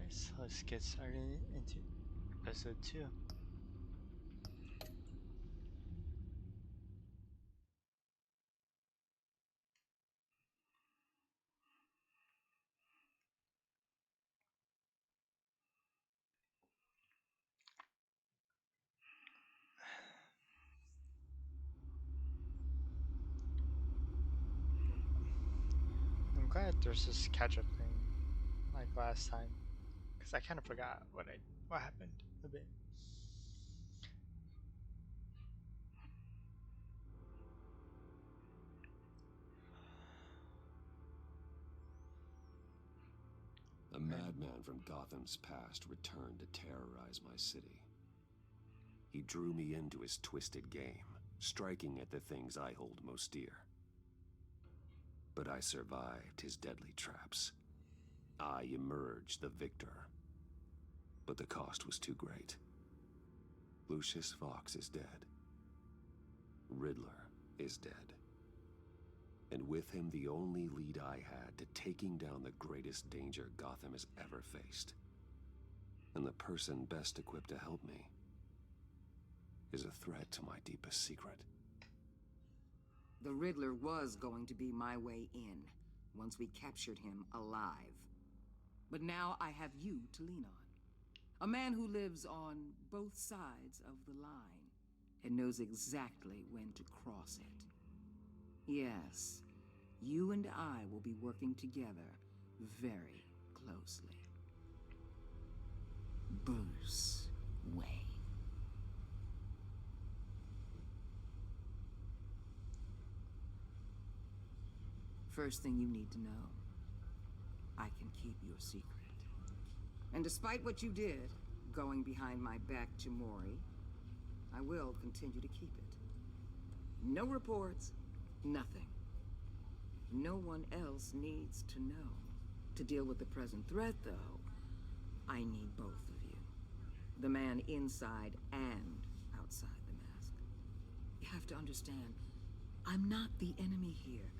so let's get started into episode 2. I'm glad there's this catch-up thing like last time, because I kind of forgot what happened a bit. A madman from Gotham's past returned to terrorize my city. He drew me into his twisted game, striking at the things I hold most dear. But I survived his deadly traps. I emerged the victor. But the cost was too great. Lucius Fox is dead. Riddler is dead. And with him, the only lead I had to taking down the greatest danger Gotham has ever faced. And the person best equipped to help me is a threat to my deepest secret. The Riddler was going to be my way in, once we captured him alive. But now I have you to lean on. A man who lives on both sides of the line, and knows exactly when to cross it. Yes, you and I will be working together very closely. Bruce Wayne. First thing you need to know, I can keep your secret. And despite what you did, going behind my back to Mori, I will continue to keep it. No reports, nothing. No one else needs to know. To deal with the present threat, though, I need both of you. The man inside and outside the mask. You have to understand, I'm not the enemy here.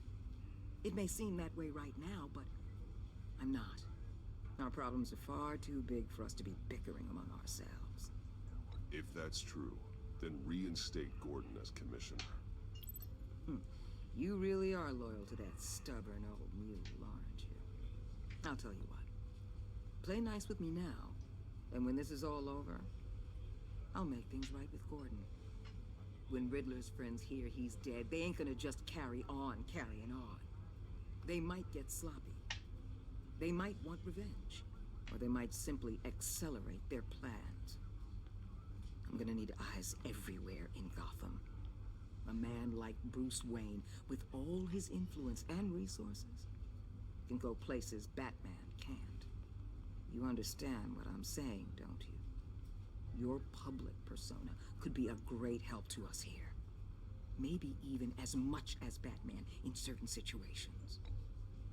It may seem that way right now, but I'm not. Our problems are far too big for us to be bickering among ourselves. If that's true, then reinstate Gordon as commissioner. You really are loyal to that stubborn old mule, aren't you? I'll tell you what. Play nice with me now, and when this is all over, I'll make things right with Gordon. When Riddler's friends hear he's dead, they ain't gonna just carry on carrying on. They might get sloppy. They might want revenge, or they might simply accelerate their plans. I'm gonna need eyes everywhere in Gotham. A man like Bruce Wayne, with all his influence and resources, can go places Batman can't. You understand what I'm saying, don't you? Your public persona could be a great help to us here. Maybe even as much as Batman in certain situations.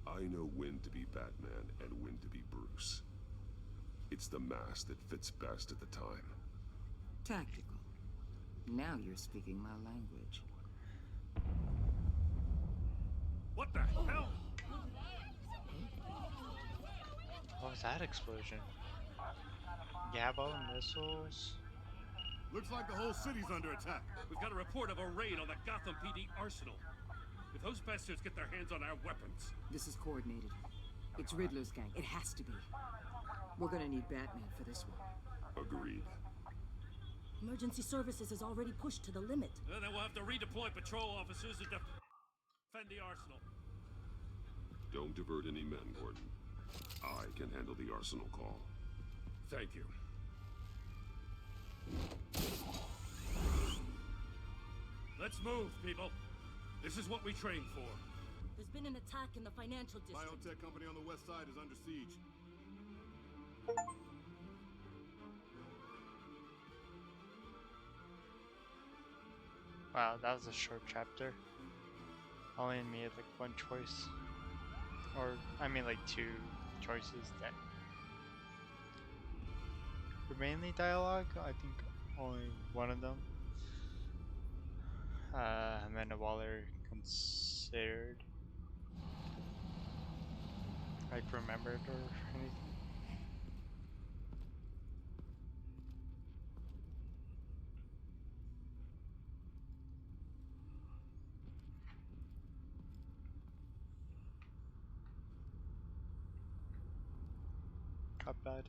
I know when to be Batman and when to be Bruce. It's the mask that fits best at the time. Tactical. Now you're speaking my language. What the hell? What was that explosion? Gabbo missiles? Looks like the whole city's under attack. We've got a report of a raid on the Gotham PD arsenal. If those bastards get their hands on our weapons... This is coordinated. It's Riddler's gang. It has to be. We're gonna need Batman for this one. Agreed. Emergency services is already pushed to the limit. Then we'll have to redeploy patrol officers to defend the arsenal. Don't divert any men, Gordon. I can handle the arsenal call. Thank you. Let's move, people. This is what we trained for. There's been an attack in the financial district. Biotech company on the west side is under siege. Wow, that was a short chapter. Only made like one choice. Or, I mean like two choices that were mainly dialogue. I think only one of them Amanda Waller considered like remembered or anything. bad.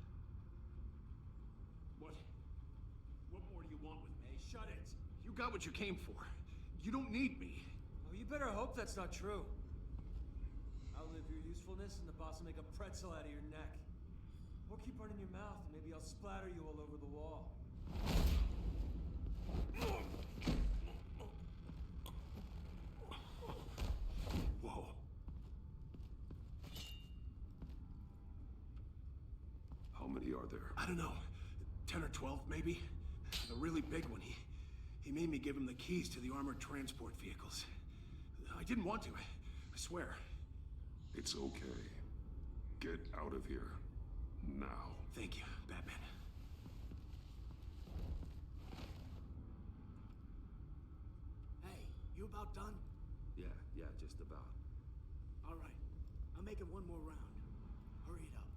What more do you want with me? Shut it! You got what you came for. You don't need me. Oh, you better hope that's not true. Outlive your usefulness and the boss will make a pretzel out of your neck. Or keep running your mouth and maybe I'll splatter you all over the wall. Whoa. How many are there? I don't know. 10 or 12, maybe? The really big one, he made me give him the keys to the armored transport vehicles. I didn't want to, I swear. It's okay. Get out of here. Now. Thank you, Batman. Hey, you about done? Yeah, just about. All right. I'm making one more round. Hurry it up.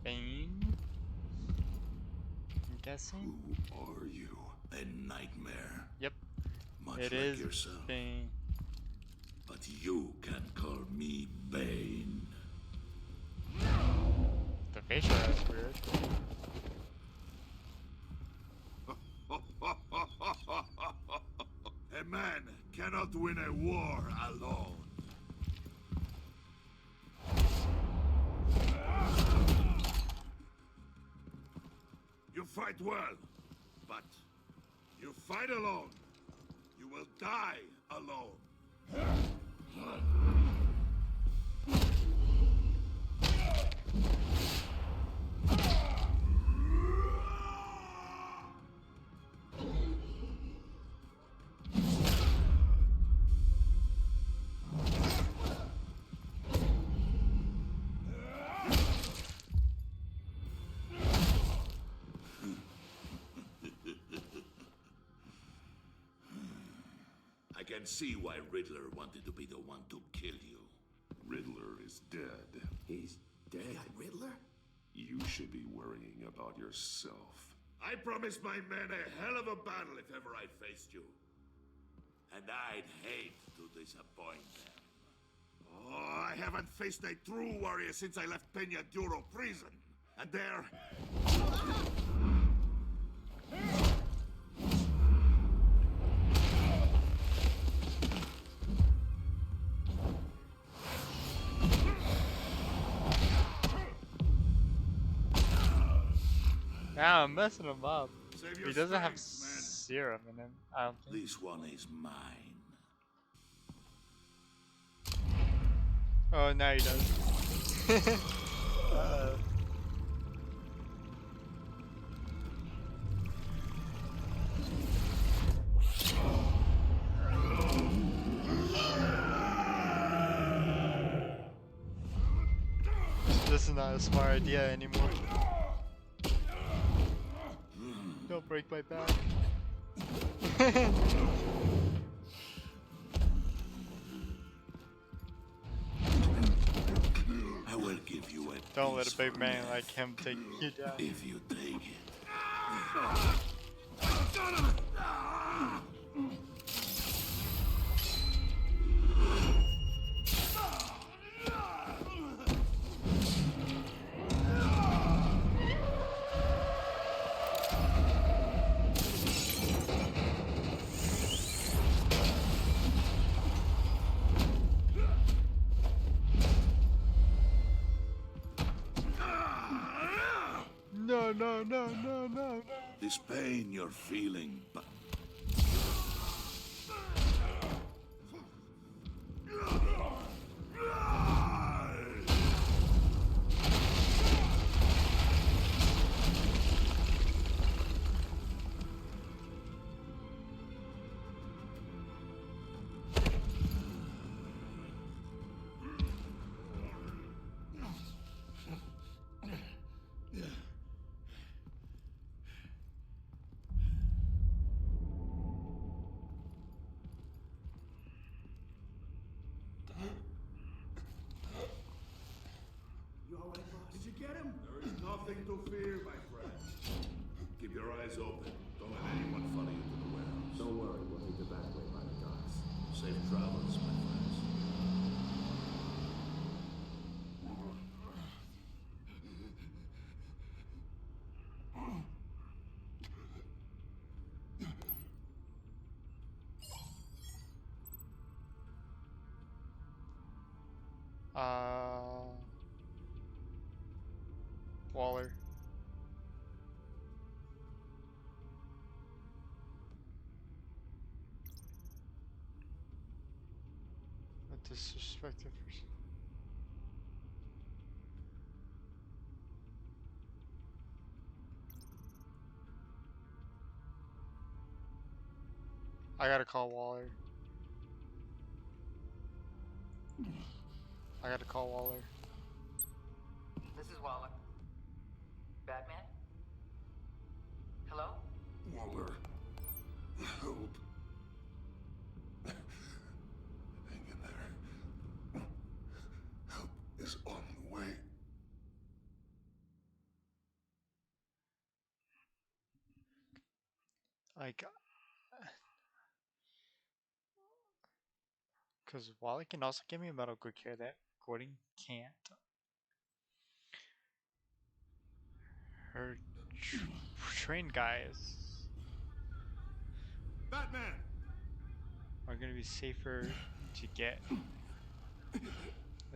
Bane? I'm guessing? Who are you? A nightmare, Yep, much it like is yourself. Bane. But you can call me Bane. The facial hair is weird. A man cannot win a war alone. You fight well, but you fight alone. You will die alone. I can see why Riddler wanted to be the one to kill you. Riddler is dead. He's dead. Riddler? You should be worrying about yourself. I promised my men a hell of a battle if ever I faced you. And I'd hate to disappoint them. Oh, I haven't faced a true warrior since I left Peña Duro prison. And there... Yeah, I'm messing him up. Save your He doesn't have strength, man. serum in him, I don't think. This one is mine. Oh, now he does. Uh-oh. This is not a smart idea anymore. Don't break my back. I will give you a Don't let a piece big for man death like him take you down. if you take it. No, no, no, no, no, no. This pain you're feeling, but Nothing to fear, my friend. Keep your eyes open. Don't let anyone follow you to the warehouse. Don't worry, we'll take the back way by the docks. Safe travels, my friends. Waller. A disrespected person. I gotta call Waller. I gotta call Waller. This is Waller. Batman? Hello? Waller. Help. Hang in there. Help is on the way. Like, because Waller can also give me medical care that Gordon can't. Her trained guys Batman! are gonna be safer to get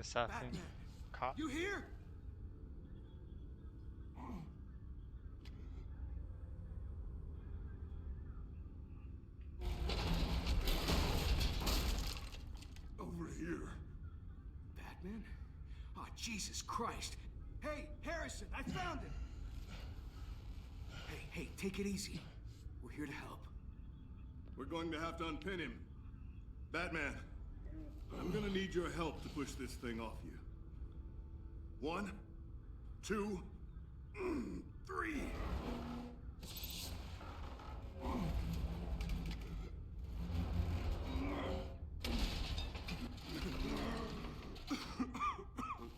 assassin Batman! caught. You here? Over here. Batman? Oh, Jesus Christ. Hey, Harrison, I found him! Hey, take it easy. We're here to help. We're going to have to unpin him. Batman, I'm gonna need your help to push this thing off you. 1, 2, 3.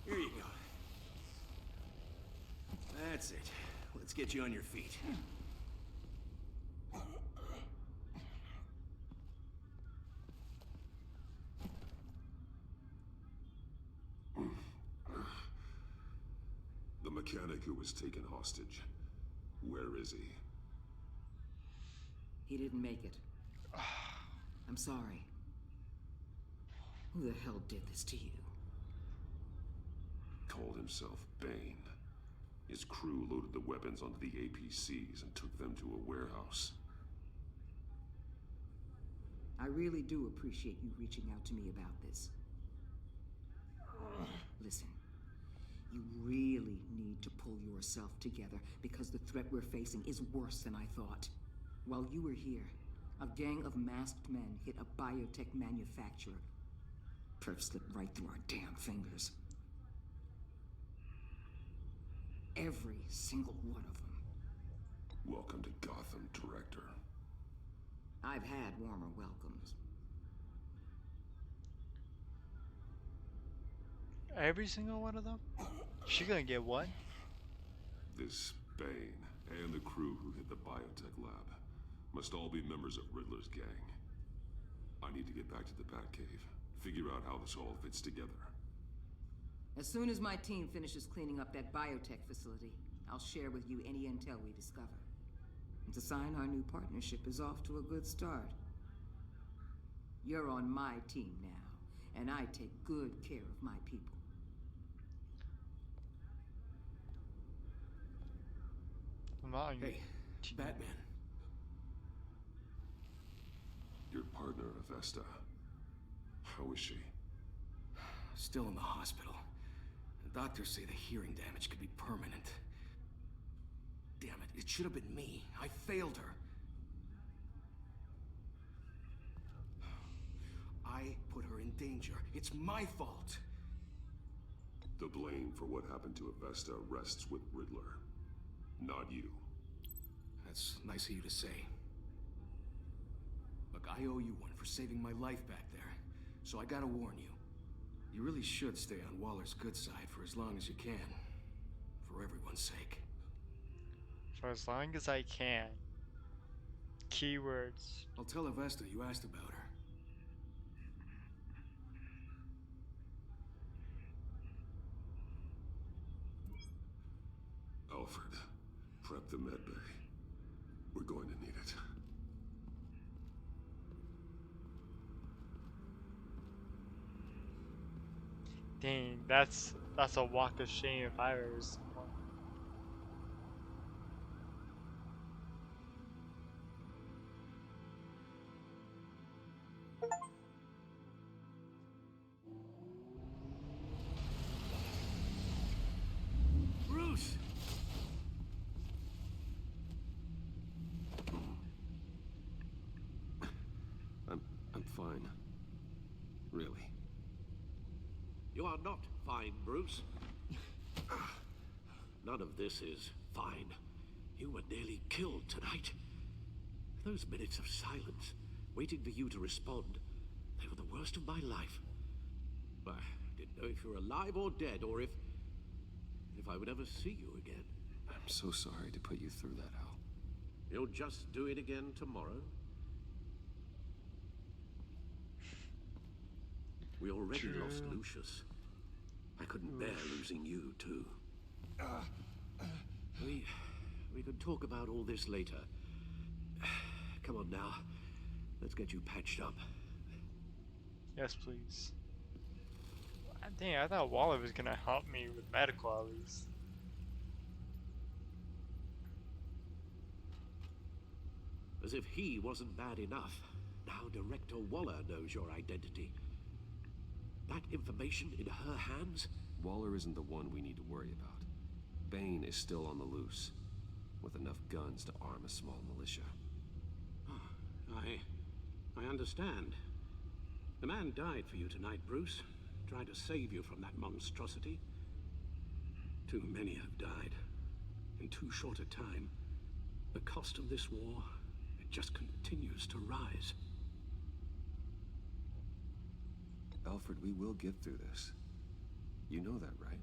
Here you go. That's it. Let's get you on your feet. The mechanic who was taken hostage. Where is he? He didn't make it. I'm sorry. Who the hell did this to you? Called himself Bane. His crew loaded the weapons onto the APCs and took them to a warehouse. I really do appreciate you reaching out to me about this. Listen, you really need to pull yourself together because the threat we're facing is worse than I thought. While you were here, a gang of masked men hit a biotech manufacturer. Perp slipped right through our damn fingers. Every single one of them. Welcome to Gotham, Director. I've had warmer welcomes. Every single one of them? She gonna get one? This Bane and the crew who hit the biotech lab must all be members of Riddler's gang. I need to get back to the Batcave, figure out how this all fits together. As soon as my team finishes cleaning up that biotech facility, I'll share with you any intel we discover. And to sign our new partnership is off to a good start. You're on my team now, and I take good care of my people. I'm not on your Hey, team. Batman. Your partner, Avesta. How is she? Still in the hospital. The doctors say the hearing damage could be permanent. Damn it, it should have been me. I failed her. I put her in danger. It's my fault. The blame for what happened to Avesta rests with Riddler, not you. That's nice of you to say. Look, I owe you one for saving my life back there. So I gotta warn you. You really should stay on Waller's good side for as long as you can. for everyone's sake. For as long as I can. Keywords. I'll tell Avesta you asked about her. Alfred, prep the med bay. We're going to need it. Dang, that's a walk of shame if I ever seen one. Bruce! I'm fine. Really. You are not fine, Bruce. None of this is fine. You were nearly killed tonight. Those minutes of silence, waiting for you to respond, they were the worst of my life. I didn't know if you were alive or dead, or if I would ever see you again. I'm so sorry to put you through that, Al. You'll just do it again tomorrow? We already lost Lucius. I couldn't bear losing you, too. We could talk about all this later. Come on now. Let's get you patched up. Yes, please. Dang, I thought Waller was gonna help me with medical at least. As if he wasn't bad enough. Now Director Waller knows your identity. That information in her hands? Waller isn't the one we need to worry about. Bane is still on the loose, with enough guns to arm a small militia. I understand. The man died for you tonight, Bruce. Tried to save you from that monstrosity. Too many have died. In too short a time. The cost of this war, it just continues to rise. Alfred, we will get through this. You know that, right?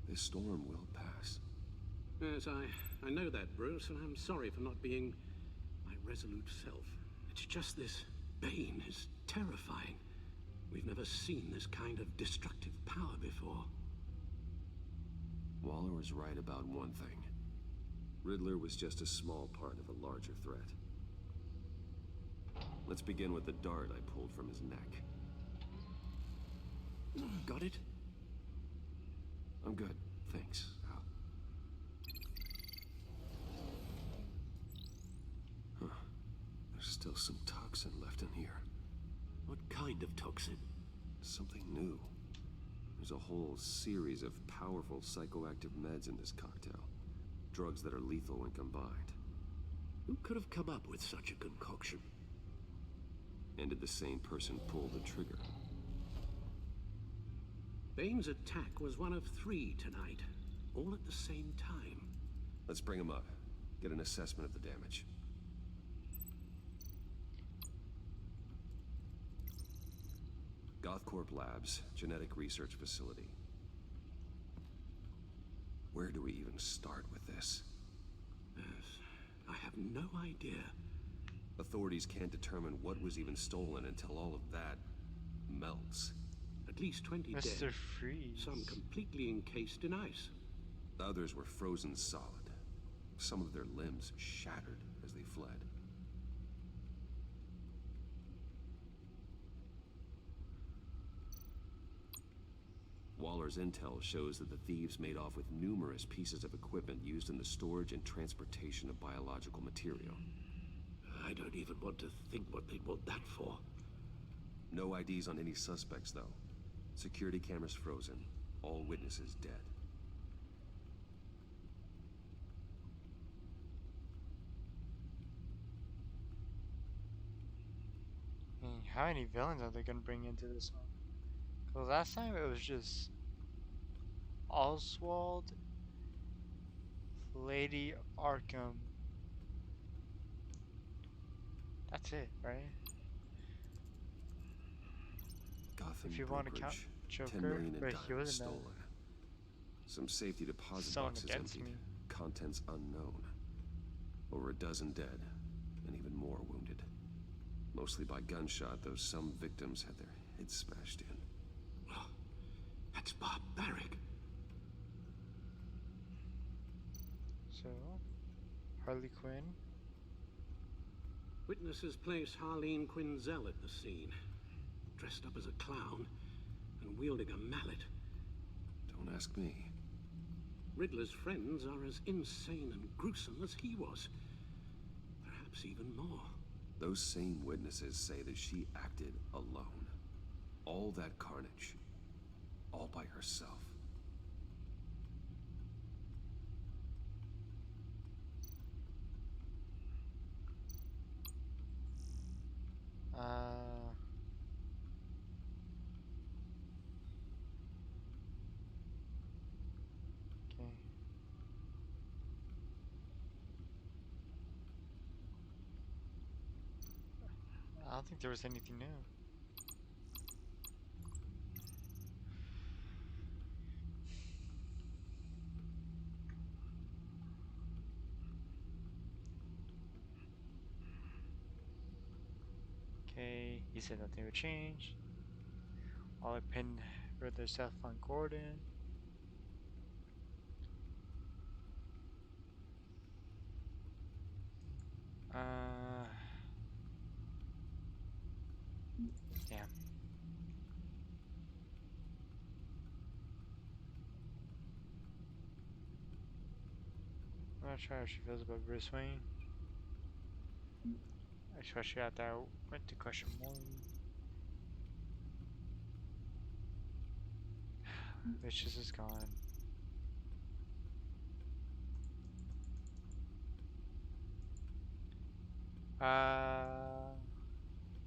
This storm will pass. Yes, I know that, Bruce, and I'm sorry for not being my resolute self. It's just this Bane is terrifying. We've never seen this kind of destructive power before. Waller was right about one thing. Riddler was just a small part of a larger threat. Let's begin with the dart I pulled from his neck. Got it? I'm good, thanks, Al. Huh. There's still some toxin left in here. What kind of toxin? Something new. There's a whole series of powerful psychoactive meds in this cocktail. Drugs that are lethal when combined. Who could have come up with such a concoction? And did the same person pull the trigger? Bane's attack was one of 3 tonight, all at the same time. Let's bring him up. Get an assessment of the damage. Gothcorp Labs, genetic research facility. Where do we even start with this? Yes, I have no idea. Authorities can't determine what was even stolen until all of that melts. At least 20 Mr. dead. Freeze. Some completely encased in ice. Others were frozen solid. Some of their limbs shattered as they fled. Waller's intel shows that the thieves made off with numerous pieces of equipment used in the storage and transportation of biological material. I don't even want to think what they'd want that for. No IDs on any suspects, though. Security cameras frozen. All witnesses dead. How many villains are they gonna bring into this one? Because last time it was just Oswald, Lady Arkham. That's it, right? Gotham If you want to count brokerage, 10 Joker, million in but he diamonds wasn't stolen. Some safety deposit Someone boxes against emptied. me. Contents unknown. Over a dozen dead, and even more wounded. Mostly by gunshot, though some victims had their heads smashed in. Oh, that's barbaric. So, Harley Quinn. Witnesses place Harleen Quinzel at the scene, dressed up as a clown and wielding a mallet. Don't ask me. Riddler's friends are as insane and gruesome as he was. Perhaps even more. Those same witnesses say that she acted alone. All that carnage. All by herself. Okay. I don't think there was anything new. Okay, he said nothing would change. All I pinned Riddler's death on Gordon. Damn. I'm not sure how she feels about Bruce Wayne. Especially after I went to question Morgan. Vicious is gone.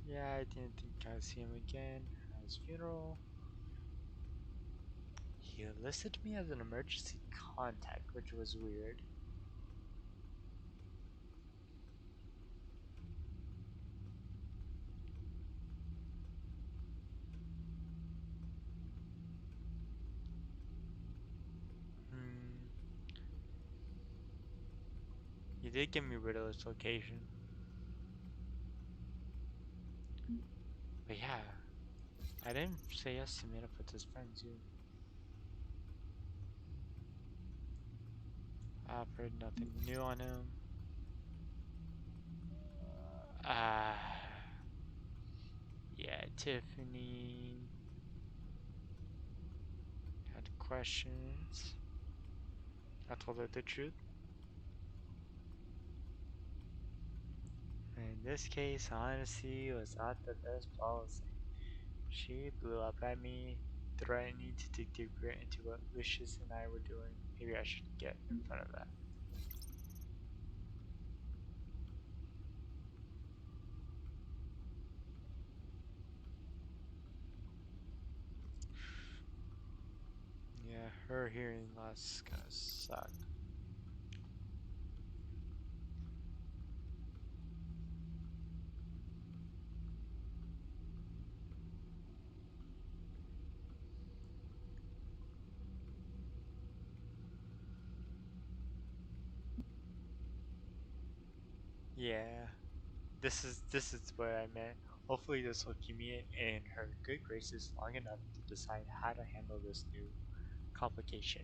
Yeah, I didn't think I'd see him again at his funeral. He listed me as an emergency contact, which was weird. He did give me Riddler's location. But yeah, I didn't say yes to meet up with his friends either. I've heard nothing new on him. Yeah, Tiffany had questions. I told her the truth. In this case, honesty was not the best policy. She blew up at me, threatening to dig deeper into what Lucius and I were doing. Maybe I should get in front of that. Yeah, her hearing loss kinda sucked. Yeah, this is what I meant. Hopefully this will keep me in her good graces long enough to decide how to handle this new complication.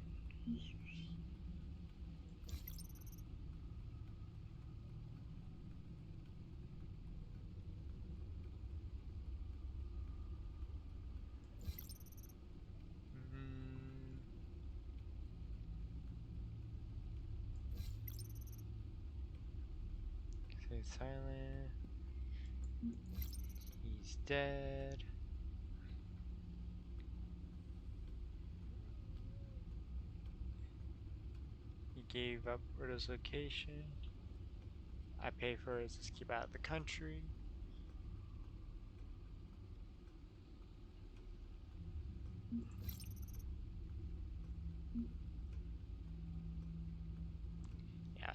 Stay silent. He's dead. He gave up Riddler's location. I pay for his escape out of the country. Yeah.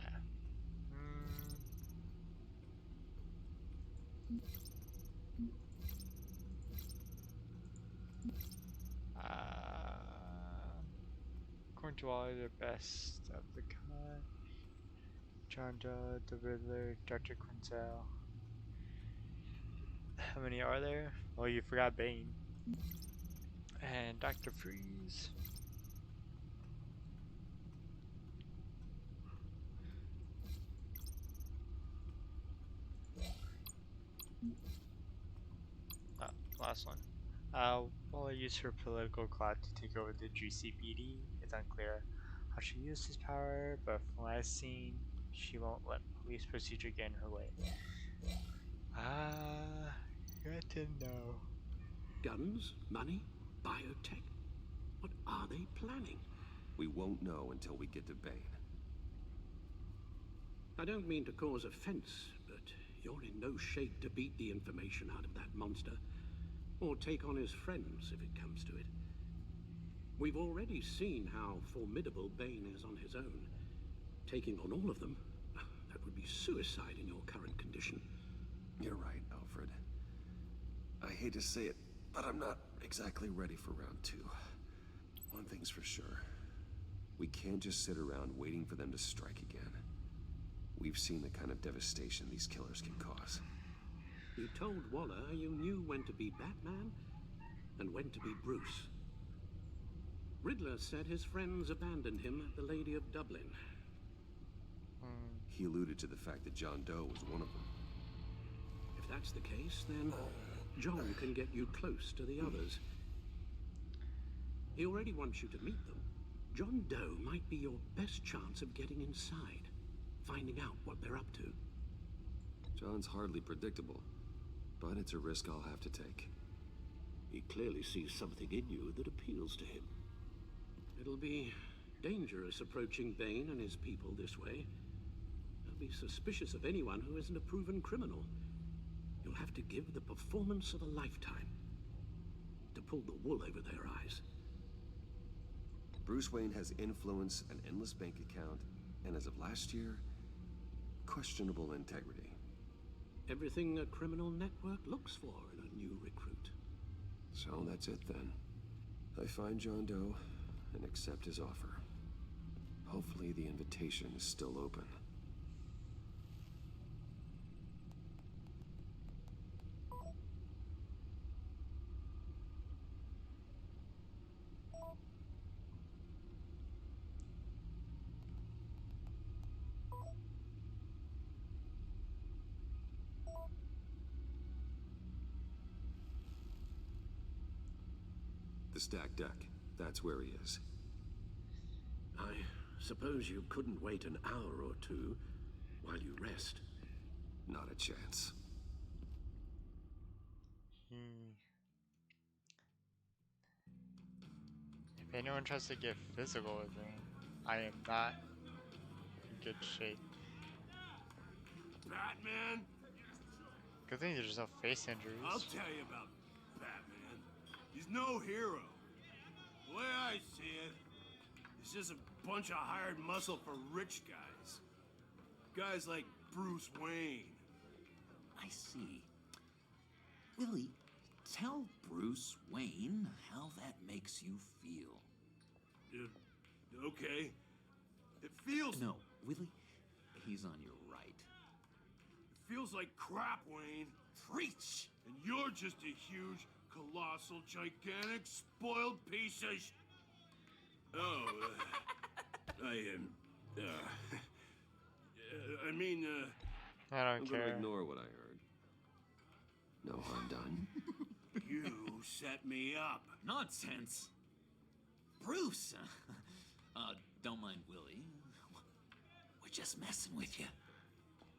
According to Wally, the best of the kind. John Doe, the Riddler, Dr. Quinzel. How many are there? Well, you forgot Bane. And Dr. Freeze. Last one. Will use her political clout to take over the GCPD? It's unclear how she used his power, but from what I've seen, she won't let police procedure get in her way. Good to know. Guns? Money? Biotech? What are they planning? We won't know until we get to Bane. I don't mean to cause offense, but you're in no shape to beat the information out of that monster. Or take on his friends, if it comes to it. We've already seen how formidable Bane is on his own. Taking on all of them, that would be suicide in your current condition. You're right, Alfred. I hate to say it, but I'm not exactly ready for round 2. One thing's for sure. We can't just sit around waiting for them to strike again. We've seen the kind of devastation these killers can cause. You told Waller you knew when to be Batman and when to be Bruce. Riddler said his friends abandoned him at the Lady of Dublin. He alluded to the fact that John Doe was one of them. If that's the case, then John can get you close to the others. He already wants you to meet them. John Doe might be your best chance of getting inside, finding out what they're up to. John's hardly predictable, but it's a risk I'll have to take. He clearly sees something in you that appeals to him. It'll be dangerous approaching Bane and his people this way. They'll be suspicious of anyone who isn't a proven criminal. You'll have to give the performance of a lifetime to pull the wool over their eyes. Bruce Wayne has influence, an endless bank account, and as of last year, questionable integrity. Everything a criminal network looks for in a new recruit. So that's it then. I find John Doe and accept his offer. Hopefully the invitation is still open. The stacked deck. That's where he is. I suppose you couldn't wait an hour or two while you rest. Not a chance. If anyone tries to get physical with me, I am not in good shape. Batman? Good thing there's no face injuries. I'll tell you about Batman. He's no hero. The way I see it, he's just a bunch of hired muscle for rich guys. Guys like Bruce Wayne. I see. Willie, tell Bruce Wayne how that makes you feel. Okay. It feels... No, Willie, he's on your right. It feels like crap, Wayne. Preach! And you're just a huge, colossal, gigantic, spoiled piece of I'm gonna ignore what I heard. No harm done. You set me up. Nonsense! Bruce! Don't mind Willie. We're just messing with you.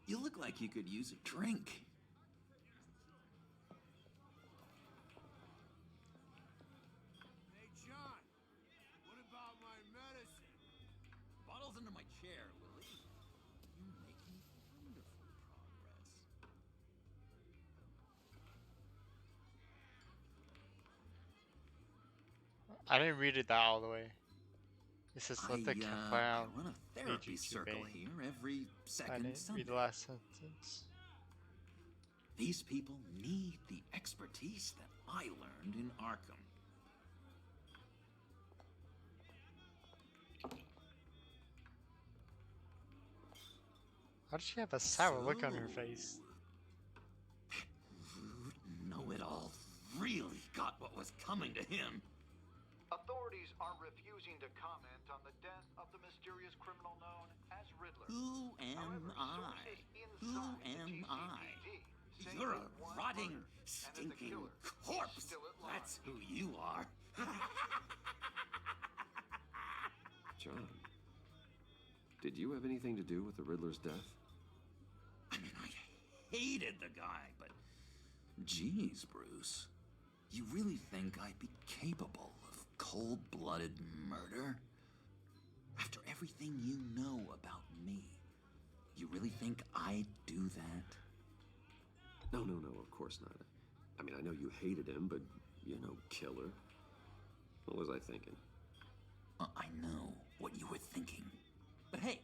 You look like you could use a drink. Hey, John. What about my medicine? Bottle's under my chair, Willie. You're making wonderful progress. I didn't read it that all the way. It says let the I run a therapy circle here every second didn't Sunday. read the last sentence. These people need the expertise that I learned in Arkham. Why does she have a sour look on her face? Know-it-all really got what was coming to him. Authorities are refusing to comment on the death of the mysterious criminal known as Riddler. Who am I? Who am I? You're a rotting, stinking corpse. That's who you are. John, did you have anything to do with the Riddler's death? I mean, I hated the guy, but geez, Bruce, you really think I'd be capable of cold-blooded murder? After everything you know about me, you really think I'd do that? No, of course not. I mean, I know you hated him, but you're no killer. What was I thinking? I know what you were thinking. But hey,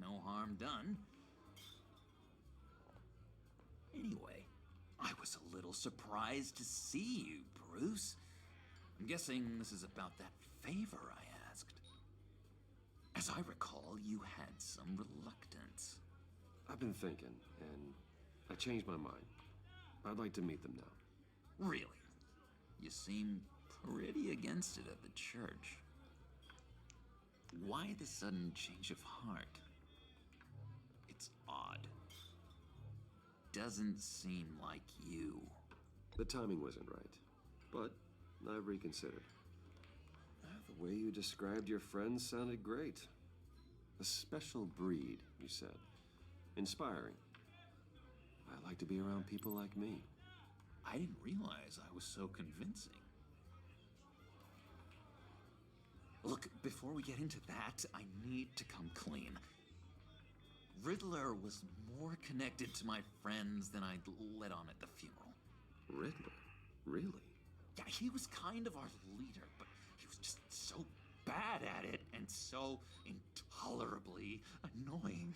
no harm done. Anyway, I was a little surprised to see you, Bruce. I'm guessing this is about that favor I asked. As I recall, you had some reluctance. I've been thinking, and I changed my mind. I'd like to meet them now. Really? You seem pretty against it at the church. Why the sudden change of heart? It's odd. Doesn't seem like you. The timing wasn't right, but I've reconsidered. The way you described your friends sounded great. A special breed, you said. Inspiring. I like to be around people like me. I didn't realize I was so convincing. Look, before we get into that, I need to come clean. Riddler was more connected to my friends than I'd let on at the funeral. Riddler? Really? Yeah, he was kind of our leader, but he was just so bad at it and so intolerably annoying.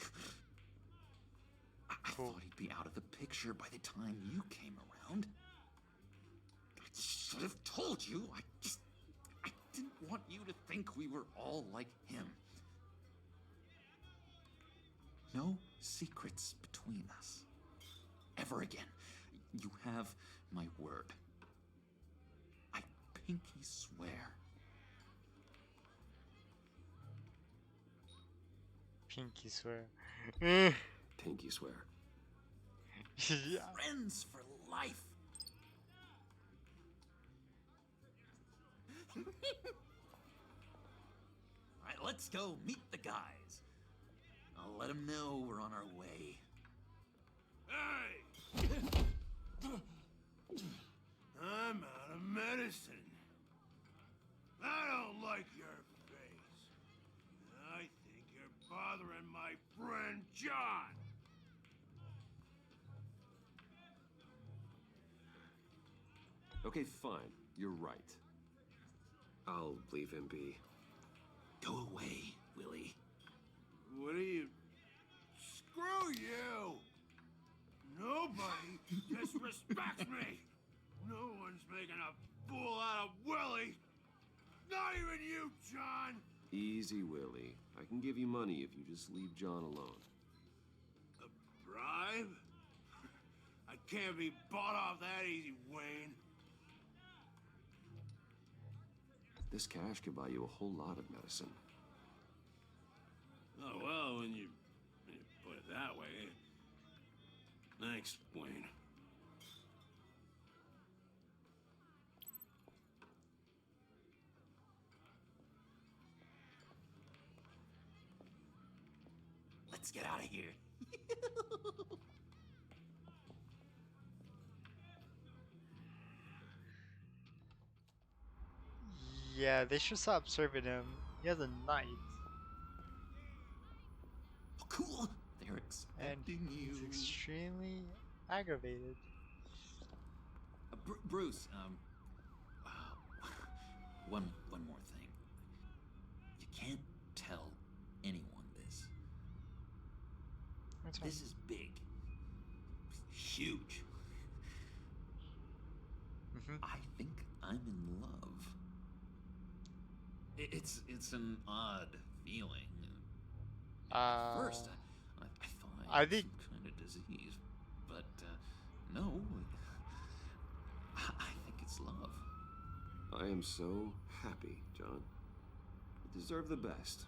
I thought he'd be out of the picture by the time you came around. I should have told you. I didn't want you to think we were all like him. No secrets between us. Ever again. You have my word. I pinky swear. Pinky swear. Pinky swear. Yeah. Friends for life. Alright, let's go meet the guys. I'll let them know we're on our way. Hey! I'm out of medicine. I don't like your face. I think you're bothering my friend John. Okay, fine. You're right. I'll leave him be. Go away, Willie. What are you... Screw you! Nobody disrespects me! No one's making a fool out of Willie! Not even you, John! Easy, Willie. I can give you money if you just leave John alone. A bribe? I can't be bought off that easy, Wayne. This cash could buy you a whole lot of medicine. Oh, well, when you put it that way. Thanks, Wayne. Let's get out of here. Yeah, they should stop serving him. He has a knife. Oh, cool. They're And expecting you. he's extremely aggravated. Bruce, one more thing. You can't tell anyone this. This is big. Huge. I think I'm in love. It's an odd feeling. At first, I thought I had think some kind of disease, but no, I think it's love. I am so happy, John. You deserve the best.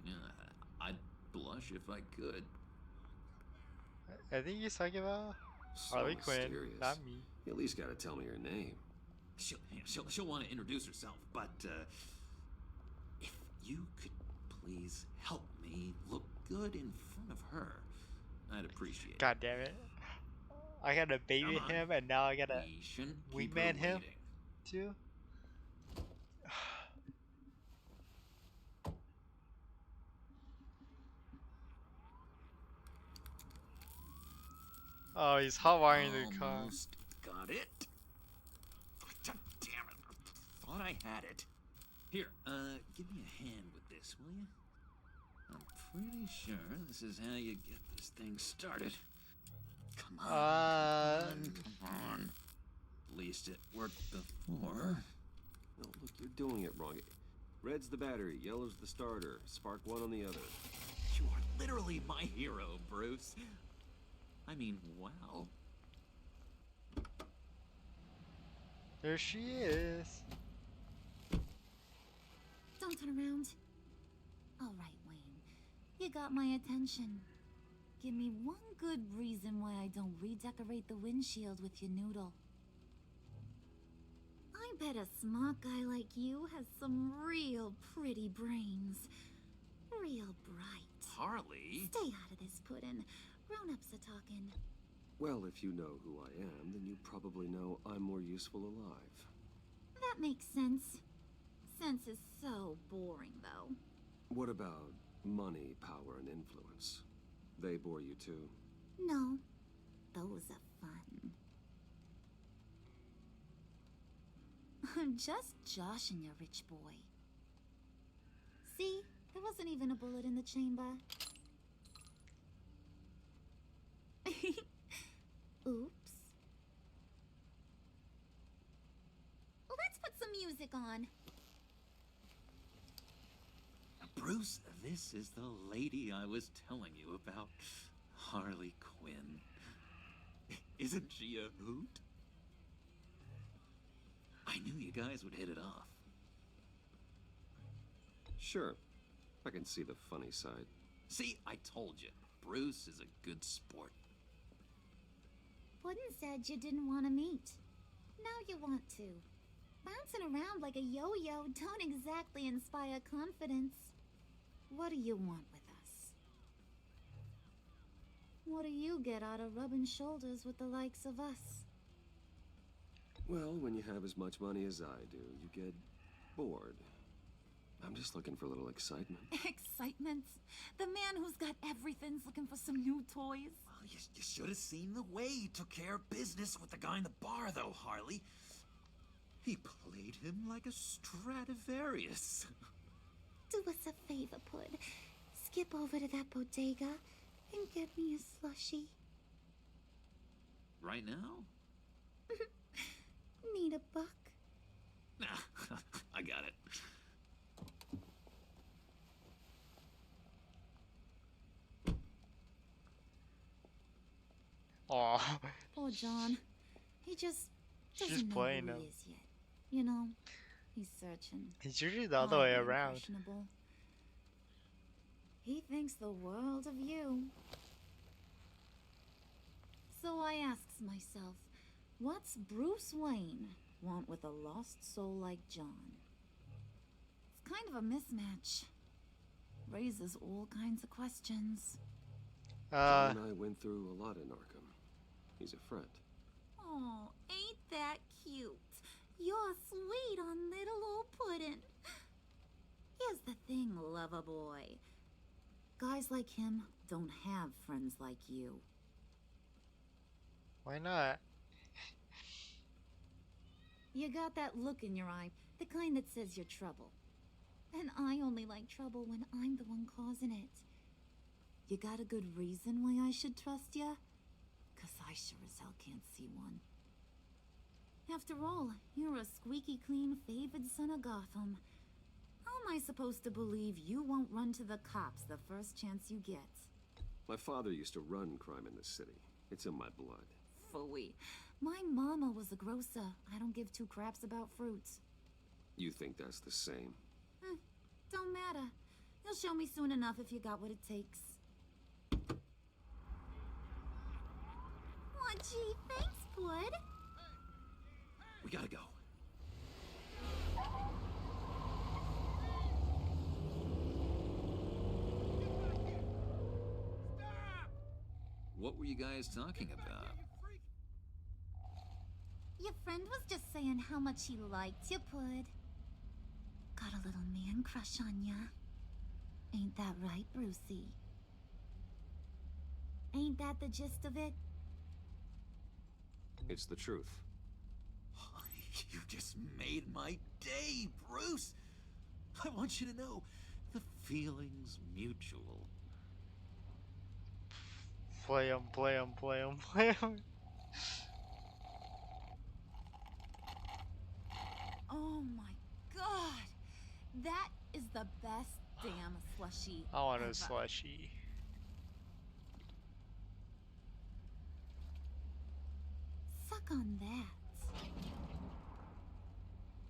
Yeah, I'd blush if I could. I think he's talking about So Harley Quinn, mysterious. not me. You at least gotta tell me your name. She'll want to introduce herself, but if you could please help me look good in front of her, I'd appreciate it. God damn it! I gotta baby Come on. him, and now I gotta We shouldn't keep her wingman him waiting. too. Oh, he's hot wiring the car. Almost got it. God damn it! Thought I had it. Here, give me a hand with this, will you? I'm pretty sure this is how you get this thing started. Come on, come on. At least it worked before. No, look, you're doing it wrong. Red's the battery, yellow's the starter, spark one on the other. You are literally my hero, Bruce. I mean, wow. There she is. Don't turn around. All right, Wayne. You got my attention. Give me one good reason why I don't redecorate the windshield with your noodle. I bet a smart guy like you has some real pretty brains. Real bright. Harley? Stay out of this, Puddin'. Grown-ups are talking. Well, if you know who I am, then you probably know I'm more useful alive. That makes sense. Sense is so boring, though. What about money, power, and influence? They bore you too? No, those are fun. I'm just joshing you, rich boy. See, there wasn't even a bullet in the chamber. Oops. Well, let's put some music on. Bruce, this is the lady I was telling you about. Harley Quinn. Isn't she a hoot? I knew you guys would hit it off. Sure. I can see the funny side. See, I told you. Bruce is a good sport. Puddin' said you didn't want to meet. Now you want to. Bouncing around like a yo-yo don't exactly inspire confidence. What do you want with us? What do you get out of rubbing shoulders with the likes of us? Well, when you have as much money as I do, you get bored. I'm just looking for a little excitement. Excitement? The man who's got everything's looking for some new toys. Well, you should have seen the way he took care of business with the guy in the bar, though, Harley. He played him like a Stradivarius. Do us a favor, Pud. Skip over to that bodega and get me a slushie. Right now? Need a buck? I got it. Aw. Poor John. He just doesn't She's know playing who him. he is yet. You know, he's searching. It's usually the other way Highly around. impressionable. He thinks the world of you. So I asks myself, what's Bruce Wayne want with a lost soul like John? It's kind of a mismatch. Raises all kinds of questions. John and I went through a lot in Arkham. He's a friend. Oh, ain't that cute? You're sweet on little old Puddin'. Here's the thing, lover boy. Guys like him don't have friends like you. Why not? You got that look in your eye, the kind that says you're trouble. And I only like trouble when I'm the one causing it. You got a good reason why I should trust you? 'Cause I sure as hell can't see one. After all, you're a squeaky clean favored son of Gotham. How am I supposed to believe you won't run to the cops the first chance you get? My father used to run crime in this city. It's in my blood. Phooey. My mama was a grocer. I don't give two craps about fruits. You think that's the same? Don't matter. You'll show me soon enough if you got what it takes. Aw, gee, thanks, Bud. We gotta go. What were you guys talking about? Your friend was just saying how much he liked you, Bud. Got a little man crush on ya. Ain't that right, Brucey? Ain't that the gist of it? It's the truth. You just made my day, Bruce! I want you to know, the feeling's mutual. Play him, play him, play him, play him. Oh my god! That is the best damn slushie I want ever. a slushie. Suck on that.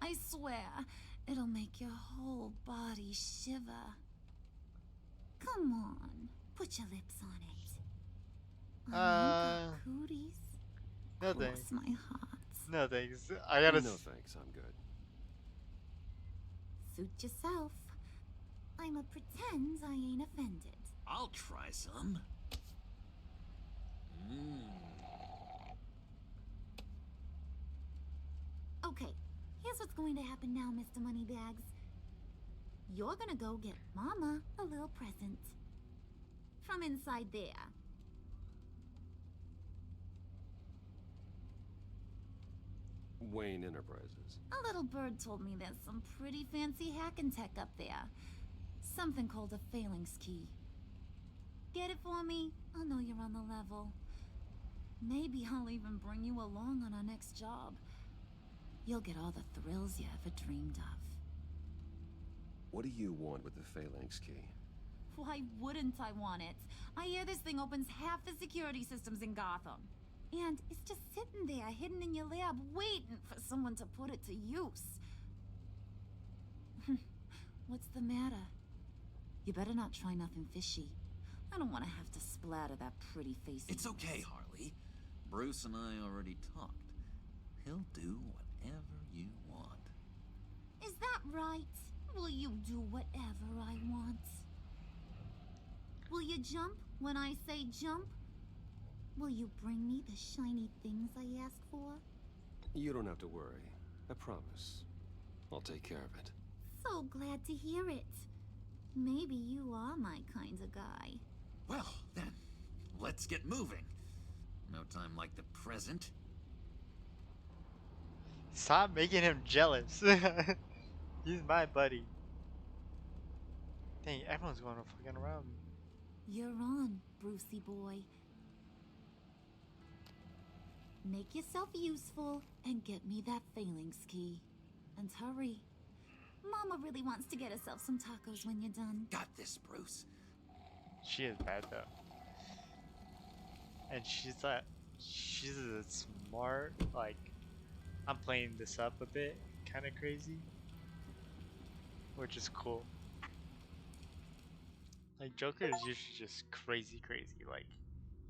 I swear, it'll make your whole body shiver. Come on, put your lips on it. Cooties. No Cross thanks. my heart. No thanks. I gotta. No thanks, I'm good. Suit yourself. I'ma pretend I ain't offended. I'll try some. Okay, here's what's going to happen now, Mr. Moneybags. You're gonna go get Mama a little present. From inside there. Wayne Enterprises. A little bird told me there's some pretty fancy hacking tech up there. Something called a phalanx key. Get it for me? I'll know you're on the level. Maybe I'll even bring you along on our next job. You'll get all the thrills you ever dreamed of. What do you want with the phalanx key? Why wouldn't I want it? I hear this thing opens half the security systems in Gotham. And it's just sitting there, hidden in your lab, waiting for someone to put it to use. What's the matter? You better not try nothing fishy. I don't want to have to splatter that pretty face. It's okay, Harley. Bruce and I already talked. He'll do whatever you want. Is that right? Will you do whatever I want? Will you jump when I say jump? Will you bring me the shiny things I ask for? You don't have to worry. I promise. I'll take care of it. So glad to hear it. Maybe you are my kind of guy. Well, then, let's get moving. No time like the present. Stop making him jealous. He's my buddy. Dang, everyone's going fucking around me. You're on, Brucey boy. Make yourself useful and get me that phalanx key. And hurry. Mama really wants to get herself some tacos when you're done. Got this, Bruce. She is bad though. And she's a smart, like, I'm playing this up a bit, kind of crazy. Which is cool. Like, Joker is usually just crazy, like,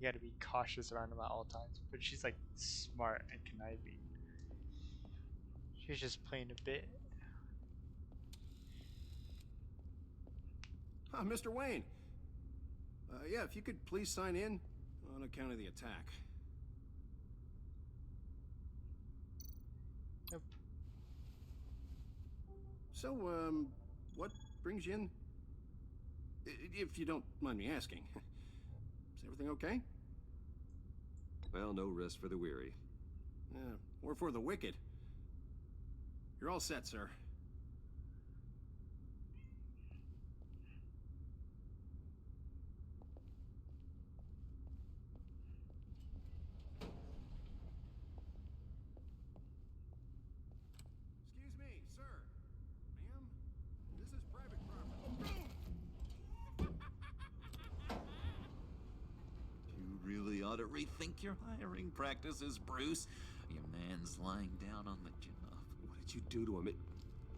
you gotta be cautious around him at all times. But she's like smart and conniving. She's just playing a bit. Mr. Wayne. Yeah, if you could please sign in on account of the attack. Yep. So, what brings you in? If you don't mind me asking. Is everything okay? Well, no rest for the weary. Or for the wicked. You're all set, sir. Excuse me, sir. Ma'am, this is private property. ought to rethink your hiring practices, Bruce. Your man's lying down on the job. What did you do to him?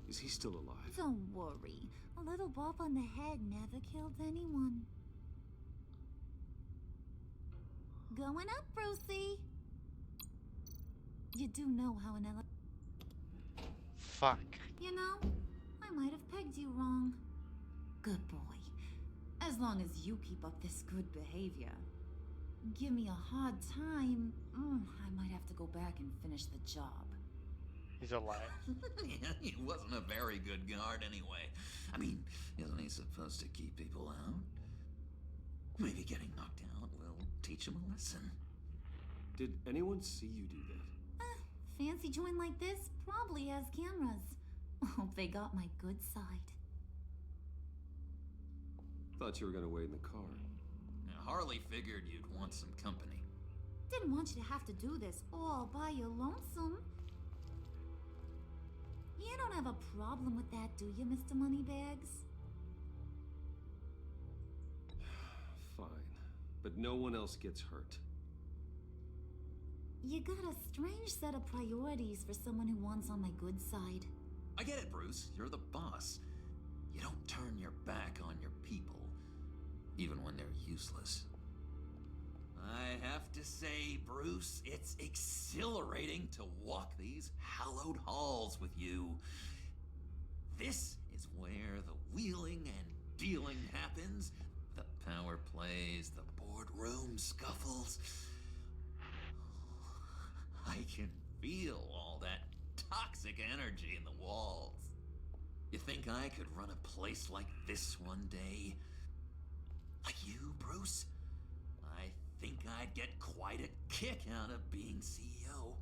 Is he still alive? Don't worry. A little bump on the head never killed anyone. Going up, Brucey. You do know how an Fuck. You know, I might have pegged you wrong. Good boy. As long as you keep up this good behavior. Give me a hard time, I might have to go back and finish the job. He's alive. Yeah, he wasn't a very good guard anyway. I mean, isn't he supposed to keep people out? Maybe getting knocked out will teach him a lesson. Did anyone see you do that? Fancy joint like this probably has cameras. Hope they got my good side. Thought you were gonna wait in the car. Now, Harley figured you'd want some company. Didn't want you to have to do this all by your lonesome. You don't have a problem with that, do you, Mr. Moneybags? Fine. But no one else gets hurt. You got a strange set of priorities for someone who wants on my good side. I get it, Bruce. You're the boss. You don't turn your back on your people, even when they're useless. I have to say, Bruce, it's exhilarating to walk these hallowed halls with you. This is where the wheeling and dealing happens, the power plays, the boardroom scuffles. I can feel all that toxic energy in the walls. You think I could run a place like this one day? Like you, Bruce? I think I'd get quite a kick out of being CEO.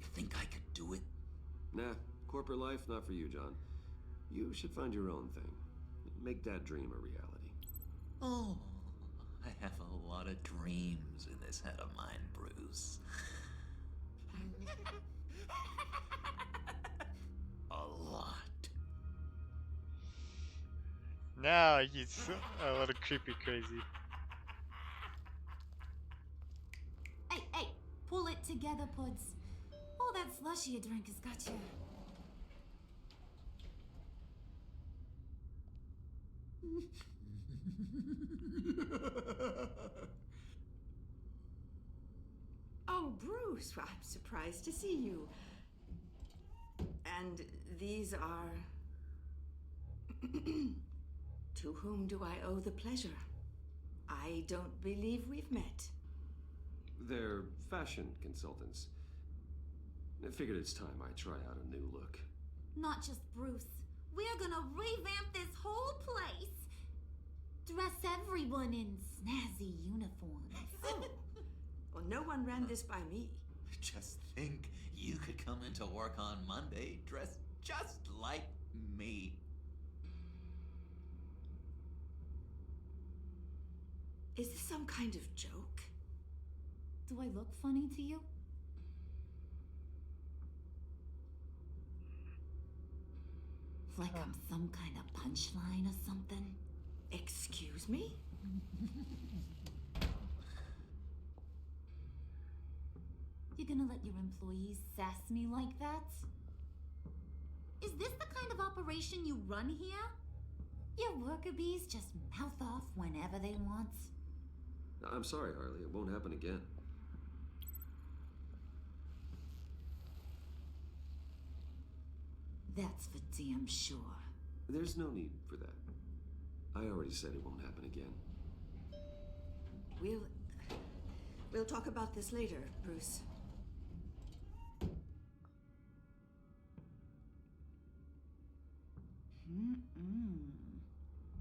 You think I could do it? Nah, corporate life, not for you, John. You should find your own thing. Make that dream a reality. Oh, I have a lot of dreams in this head of mine, Bruce. A lot. Now he's a little creepy crazy. Hey, pull it together, Puds. All that slushy you drink has got you. Oh, Bruce, I'm surprised to see you. And these are... To whom do I owe the pleasure? I don't believe we've met. They're fashion consultants. I figured it's time I try out a new look. Not just Bruce. We're gonna revamp this whole place. Dress everyone in snazzy uniforms. Oh. Well, no one ran this by me. Just think, you could come into work on Monday dressed just like me. Is this some kind of joke? Do I look funny to you? Like I'm some kind of punchline or something? Excuse me? You gonna let your employees sass me like that? Is this the kind of operation you run here? Your worker bees just mouth off whenever they want? I'm sorry, Harley. It won't happen again. That's for damn sure. There's no need for that. I already said it won't happen again. We'll talk about this later, Bruce.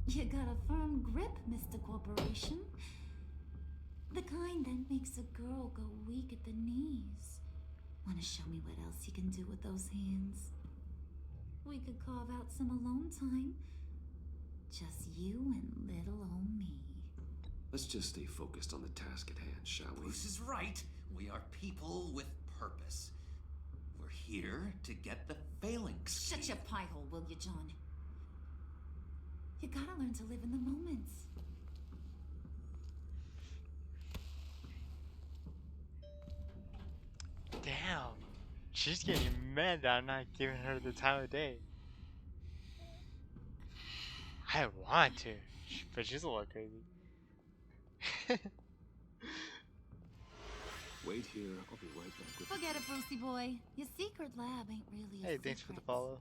You got a firm grip, Mr. Corporation. The kind that makes a girl go weak at the knees. Wanna show me what else you can do with those hands? We could carve out some alone time. Just you and little old me. Let's just stay focused on the task at hand, shall we? Bruce is right. We are people with purpose. We're here to get the phalanx. Shut your pie hole, will you, John? You gotta learn to live in the moment. She's getting mad that I'm not giving her the time of day. I want to, but she's a little crazy. Wait here, I'll be right back with Forget it, Brucey boy. Your secret lab ain't really a Hey, thanks for the secret. follow.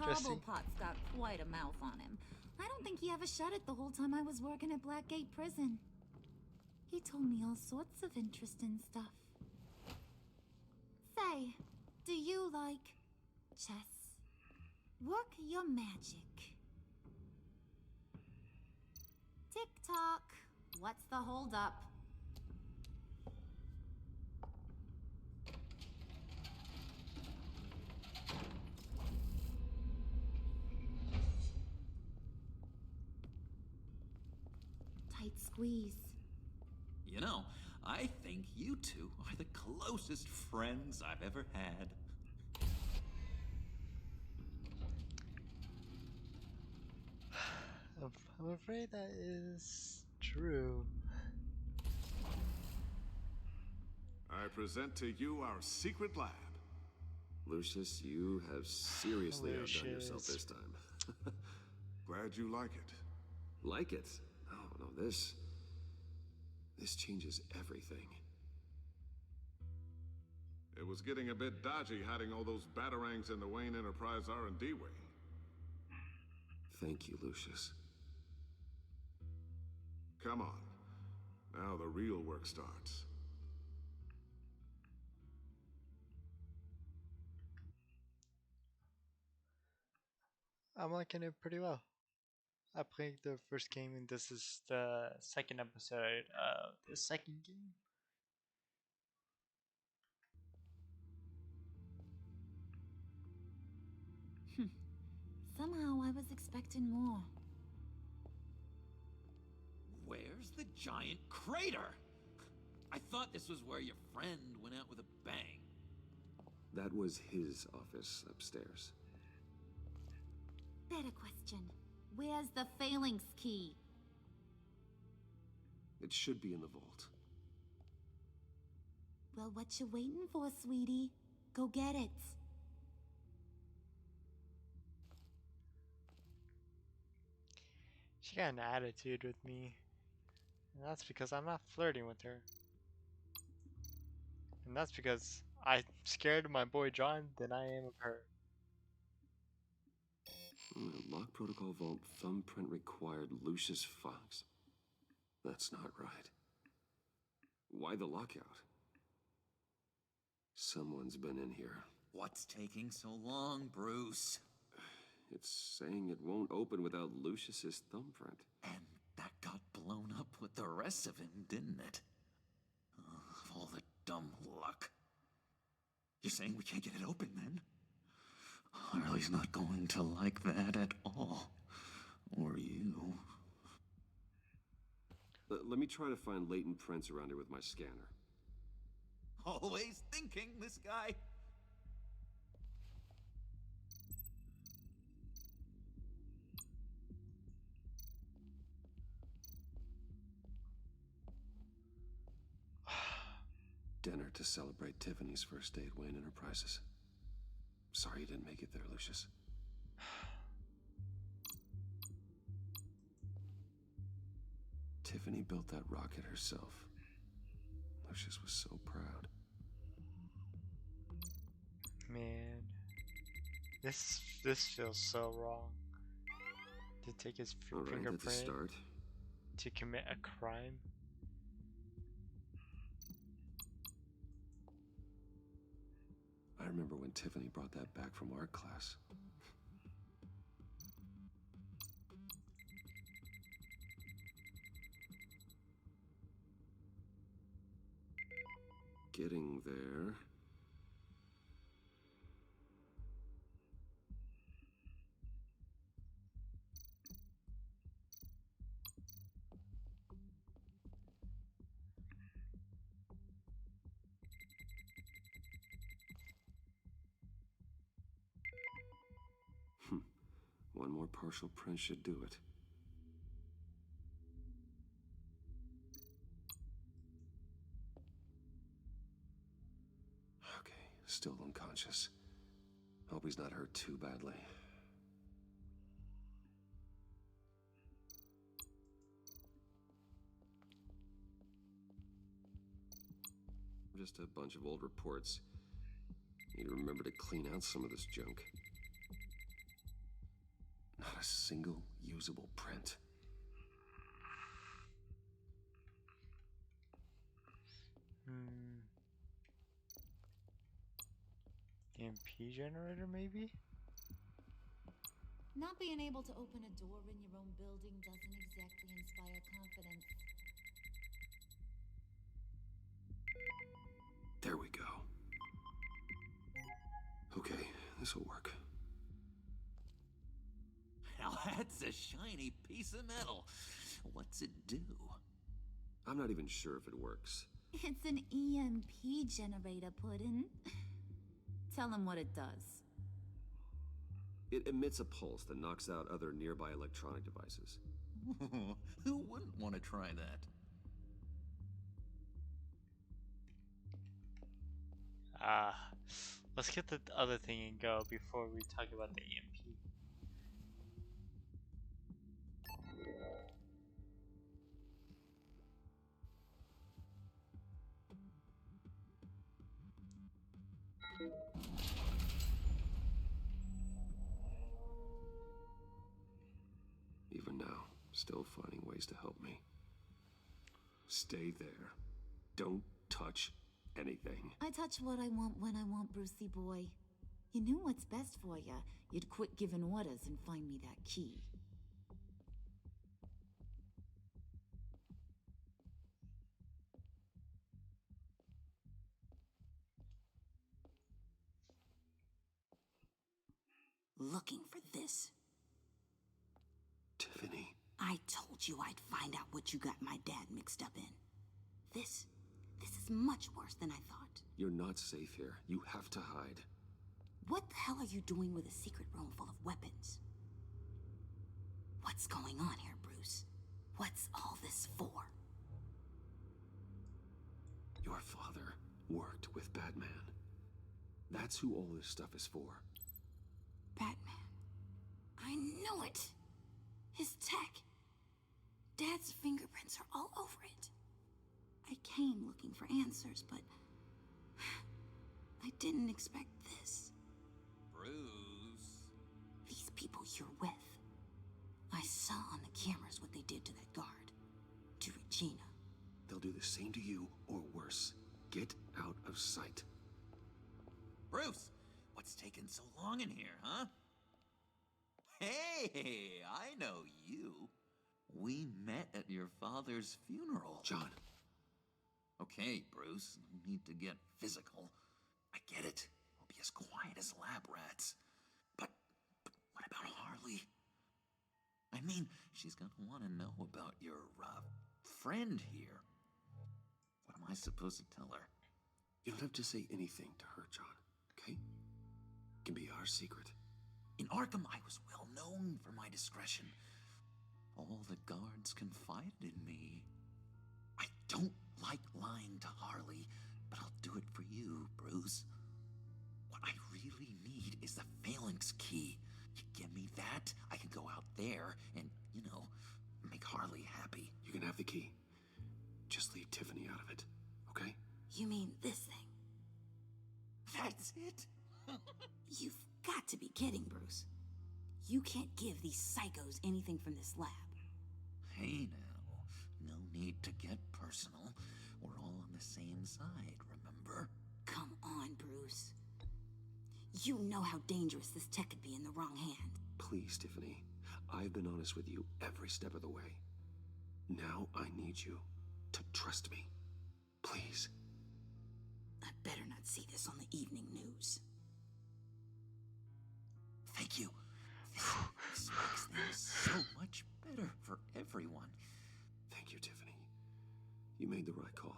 Jesse? Cobblepot's got quite a mouth on him. I don't think he ever shut it the whole time I was working at Blackgate Prison. He told me all sorts of interesting stuff. Say, do you like chess? Work your magic. Tick-tock. What's the holdup? Tight squeeze. You know, I think you two are the closest friends I've ever had. I'm afraid that is true. I present to you our secret lab. Lucius, you have seriously outdone yourself this time. Glad you like it. Like it? Oh, no, this changes everything. It was getting a bit dodgy hiding all those batarangs in the Wayne Enterprise R&D wing. Thank you, Lucius. Come on. Now the real work starts. I'm liking it pretty well. I played the first game and this is the second episode of the second game. Somehow I was expecting more. Where's the giant crater? I thought this was where your friend went out with a bang. That was his office upstairs. Better question. Where's the phalanx key? It should be in the vault. Well, what you waiting for, sweetie? Go get it. She got an attitude with me. And that's because I'm not flirting with her. And that's because I'm scared of my boy John than I am of her. Lock protocol vault thumbprint required Lucius Fox. That's not right. Why the lockout? Someone's been in here. What's taking so long, Bruce? It's saying it won't open without Lucius's thumbprint. And that got blown up with the rest of him, didn't it? Of all the dumb luck. You're saying we can't get it open, then? Harley's not going to like that at all. Or you. Let me try to find latent prints around here with my scanner. Always thinking, this guy. Dinner to celebrate Tiffany's first day at Wayne Enterprises. Sorry you didn't make it there, Lucius. Tiffany built that rocket herself. Lucius was so proud. Man, this feels so wrong. To take his fingerprint that's a start. to commit a crime. I remember when Tiffany brought that back from art class. Getting there. One more partial print should do it. Okay, Still unconscious. Hope he's not hurt too badly. Just a bunch of old reports. Need to remember to clean out some of this junk. Not a single usable print. EMP generator, maybe? Not being able to open a door in your own building doesn't exactly inspire confidence. There we go. Okay, this'll work. Now that's a shiny piece of metal. What's it do? I'm not even sure if it works. It's an EMP generator, Puddin'. Tell him what it does. It emits a pulse that knocks out other nearby electronic devices. Who wouldn't want to try that? Let's get the other thing and go before we talk about the EMP. Even now, still finding ways to help me. Stay there. Don't touch anything. I touch what I want when I want, Brucey boy. You knew what's best for you. You'd quit giving orders and find me that key. Looking for this. Tiffany. I told you I'd find out what you got my dad mixed up in. This is much worse than I thought. You're not safe here. You have to hide. What the hell are you doing with a secret room full of weapons? What's going on here, Bruce? What's all this for? Your father worked with Batman. That's who all this stuff is for. Batman. I knew it. His tech. Dad's fingerprints are all over it. I came looking for answers, but I didn't expect this. Bruce. These people you're with. I saw on the cameras what they did to that guard. To Regina. They'll do the same to you, or worse. Get out of sight. Bruce, what's taking so long in here, huh? Hey, I know you. We met at your father's funeral. John. Okay, Bruce, no need to get physical. I get it. We'll be as quiet as lab rats. But what about Harley? I mean, she's gonna want to know about your, friend here. What am I supposed to tell her? You don't have to say anything to her, John, okay? It can be our secret. In Arkham, I was well known for my discretion. All the guards confided in me. I don't like lying to Harley, but I'll do it for you, Bruce. What I really need is the Phalanx key. You give me that, I can go out there and, make Harley happy. You can have the key. Just leave Tiffany out of it, okay? You mean this thing? That's it? You've got to be kidding, Bruce. You can't give these psychos anything from this lab. Hey now, no need to get personal. We're all on the same side, remember? Come on, Bruce. You know how dangerous this tech could be in the wrong hand. Please, Tiffany. I've been honest with you every step of the way. Now I need you to trust me. Please. I better not see this on the evening news. Thank you. This makes things so much better for everyone. Thank you, Tiffany. You made the right call.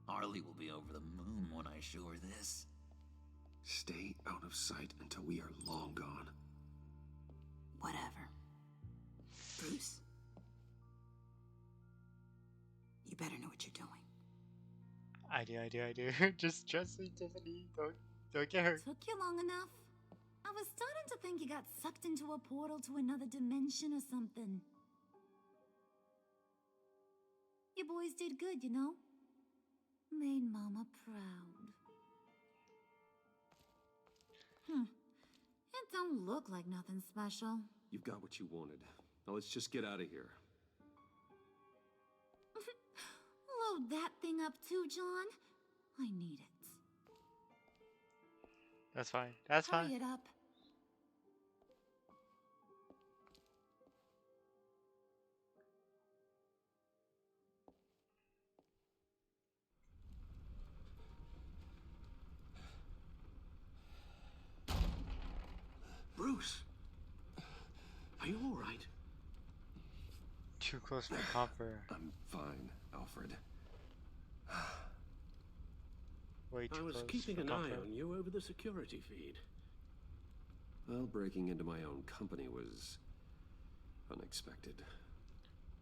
Harley will be over the moon when I show her this. Stay out of sight until we are long gone. Whatever. Bruce. You better know what you're doing. I do. Just trust me, Tiffany. Don't get hurt. Took you long enough? I was starting to think you got sucked into a portal to another dimension or something. You boys did good, you know? Made Mama proud. It don't look like nothing special. You've got what you wanted. Now let's just get out of here. Load that thing up too, John. I need it. That's fine. That's Hurry fine. it up. Bruce, are you all right? Too close for comfort. I'm fine, Alfred. Way too I was close keeping for an eye comfort. on you over the security feed. Well, breaking into my own company was unexpected.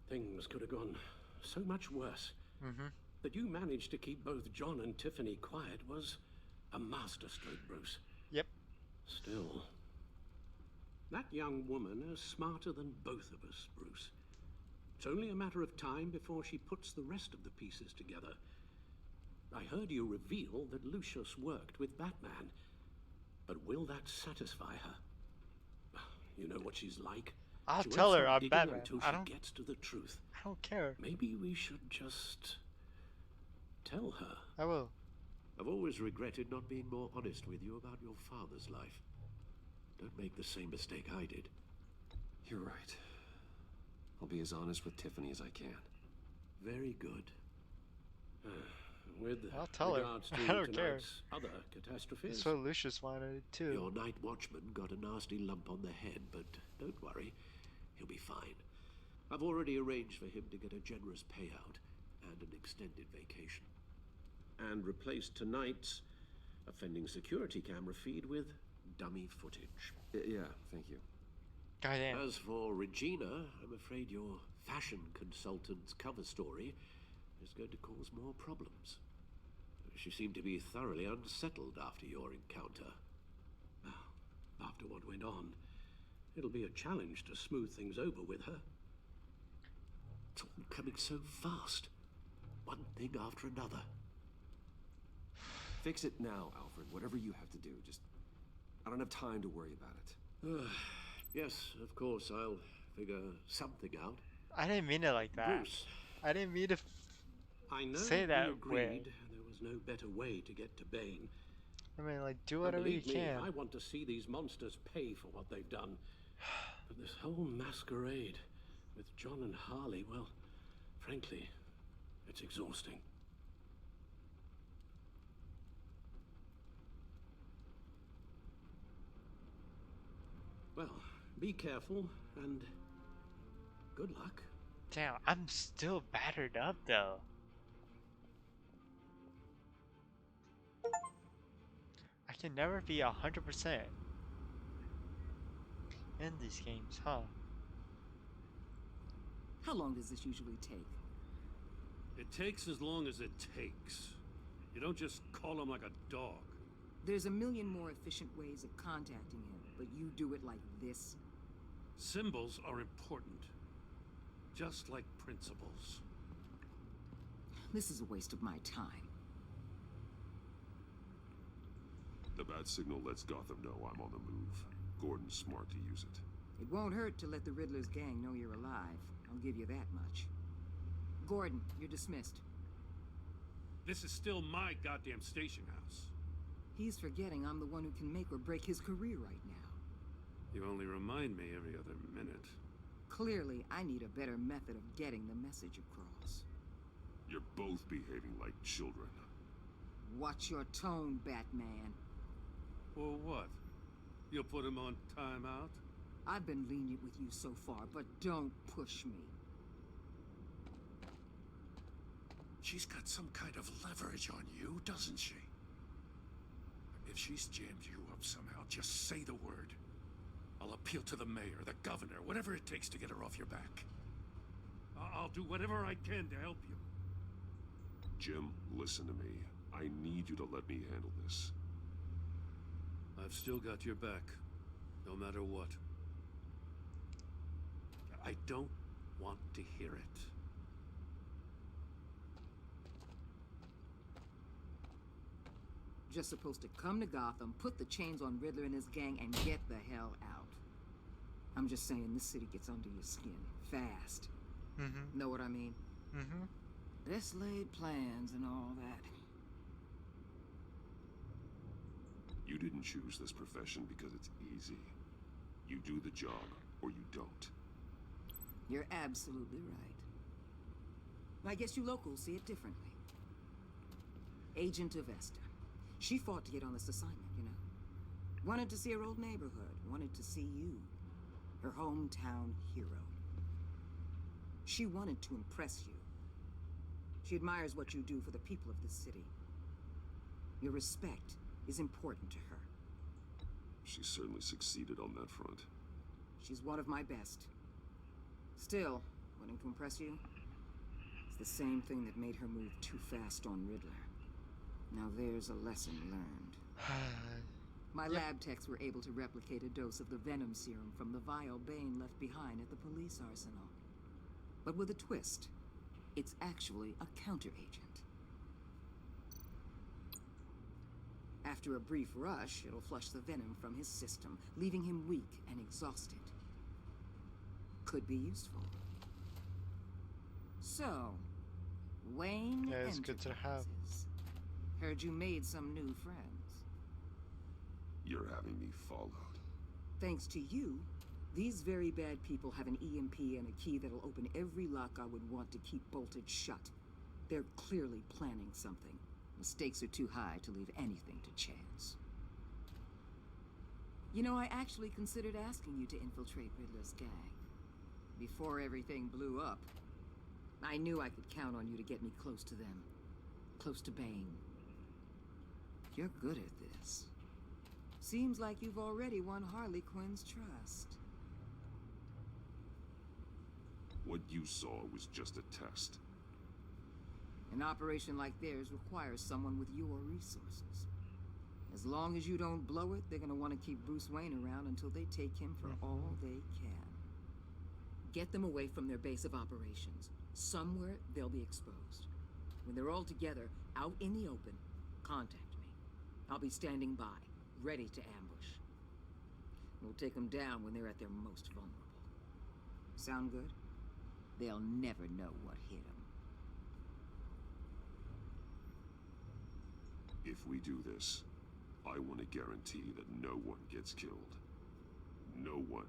Things could have gone so much worse. Mm-hmm. That you managed to keep both John and Tiffany quiet was a masterstroke, Bruce. Yep. Still, that young woman is smarter than both of us, Bruce. It's only a matter of time before she puts the rest of the pieces together. I heard you reveal that Lucius worked with Batman. But will that satisfy her? You know what she's like. I'll She tell won't her stop I'm digging Batman. until I she don't- gets to the truth. I don't care. Maybe we should just tell her. I will. I've always regretted not being more honest with you about your father's life. Don't make the same mistake I did. You're right. I'll be as honest with Tiffany as I can. Very good. With I'll tell her. regards to I don't care. tonight's other catastrophes, That's what Lucius wanted it too. your night watchman got a nasty lump on the head, but don't worry, he'll be fine. I've already arranged for him to get a generous payout and an extended vacation. And replaced tonight's offending security camera feed with dummy footage. Yeah, thank you. Goddamn. As for Regina, I'm afraid your fashion consultant's cover story is going to cause more problems. She seemed to be thoroughly unsettled after your encounter. After what went on, it'll be a challenge to smooth things over with her. It's all coming so fast. One thing after another. Fix it now, Alfred. Whatever you have to do. Just... I don't have time to worry about it. Yes, of course, I'll figure something out. I didn't mean it like that. Bruce, I didn't mean to I know say that we agreed way. there was no better way to get to Bane. I mean, like, do And whatever you believe me, can. I want to see these monsters pay for what they've done. But this whole masquerade with John and Harley, well, frankly, it's exhausting. Well, be careful and good luck. Damn, I'm still battered up though. I can never be 100% in these games, huh? How long does this usually take? It takes as long as it takes. You don't just call him like a dog. There's a million more efficient ways of contacting him, but you do it like this? Symbols are important. Just like principles. This is a waste of my time. The bat signal lets Gotham know I'm on the move. Gordon's smart to use it. It won't hurt to let the Riddler's gang know you're alive. I'll give you that much. Gordon, you're dismissed. This is still my goddamn station house. He's forgetting I'm the one who can make or break his career right now. You only remind me every other minute. Clearly, I need a better method of getting the message across. You're both behaving like children. Watch your tone, Batman. Or what? You'll put him on timeout? I've been lenient with you so far, but don't push me. She's got some kind of leverage on you, doesn't she? If she's jammed you up somehow, just say the word. I'll appeal to the mayor, the governor, whatever it takes to get her off your back. I'll do whatever I can to help you. Jim, listen to me. I need you to let me handle this. I've still got your back, no matter what. I don't want to hear it. Just supposed to come to Gotham, put the chains on Riddler and his gang, and get the hell out. I'm just saying, this city gets under your skin fast. Mm-hmm. Know what I mean? Mm-hmm. Best laid plans and all that. You didn't choose this profession because it's easy. You do the job, or you don't. You're absolutely right. I guess you locals see it differently. Agent Avesta. She fought to get on this assignment, you know. Wanted to see her old neighborhood. Wanted to see you. Her hometown hero. She wanted to impress you. She admires what you do for the people of this city. Your respect is important to her. She certainly succeeded on that front. She's one of my best. Still, wanting to impress you? It's the same thing that made her move too fast on Riddler. Now there's a lesson learned. My lab techs were able to replicate a dose of the venom serum from the vial Bane left behind at the police arsenal. But with a twist. It's actually a counter-agent. After a brief rush, it'll flush the venom from his system, leaving him weak and exhausted. Could be useful. So, Wayne Yeah, it's good to have. Heard you made some new friends. You're having me followed. Thanks to you, these very bad people have an EMP and a key that'll open every lock I would want to keep bolted shut. They're clearly planning something. The stakes are too high to leave anything to chance. You know, I actually considered asking you to infiltrate Riddler's gang. Before everything blew up, I knew I could count on you to get me close to them. Close to Bane. You're good at this. Seems like you've already won Harley Quinn's trust. What you saw was just a test. An operation like theirs requires someone with your resources. As long as you don't blow it, they're gonna want to keep Bruce Wayne around until they take him for all they can. Get them away from their base of operations. Somewhere they'll be exposed. When they're all together, out in the open, contact me. I'll be standing by, ready to ambush. We'll take them down when they're at their most vulnerable. Sound good? They'll never know what hit them. If we do this, I want to guarantee that no one gets killed. No one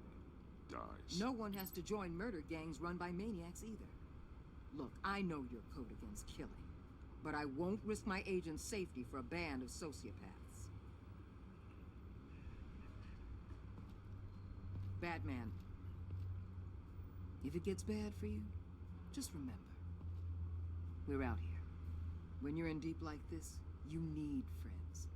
dies. No one has to join murder gangs run by maniacs either. Look, I know your code against killing, but I won't risk my agent's safety for a band of sociopaths. Batman, if it gets bad for you, just remember, we're out here. When you're in deep like this, you need friends.